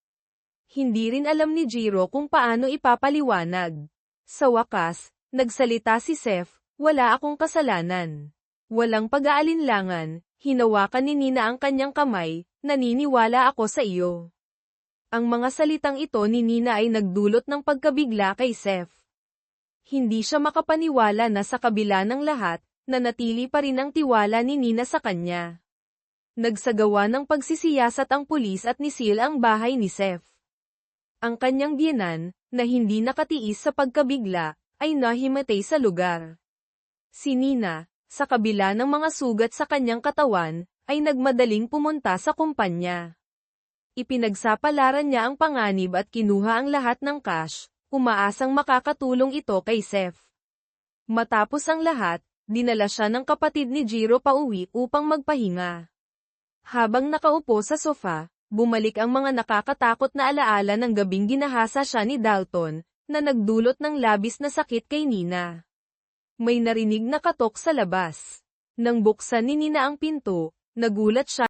Hindi rin alam ni Jiro kung paano ipapaliwanag. Sa wakas, nagsalita si Seth, "Wala akong kasalanan." Walang pag-aalinlangan, hinawakan ni Nina ang kanyang kamay, "Naniniwala ako sa iyo." Ang mga salitang ito ni Nina ay nagdulot ng pagkabigla kay Seth. Hindi siya makapaniwala na sa kabila ng lahat, nanatili pa rin ang tiwala ni Nina sa kanya. Nagsagawa ng pagsisiyasat ang pulis at nisil ang bahay ni Seth. Ang kanyang biyenan, na hindi nakatiis sa pagkabigla, ay nahimatay sa lugar. Si Nina, sa kabila ng mga sugat sa kanyang katawan, ay nagmadaling pumunta sa kumpanya. Ipinagsapalaran niya ang panganib at kinuha ang lahat ng cash, umaasang makakatulong ito kay Seth. Matapos ang lahat, dinala siya ng kapatid ni Jiro pauwi upang magpahinga. Habang nakaupo sa sofa, bumalik ang mga nakakatakot na alaala ng gabing ginahasa siya ni Dalton, na nagdulot ng labis na sakit kay Nina. May narinig na katok sa labas. Nang buksan ni Nina ang pinto, nagulat siya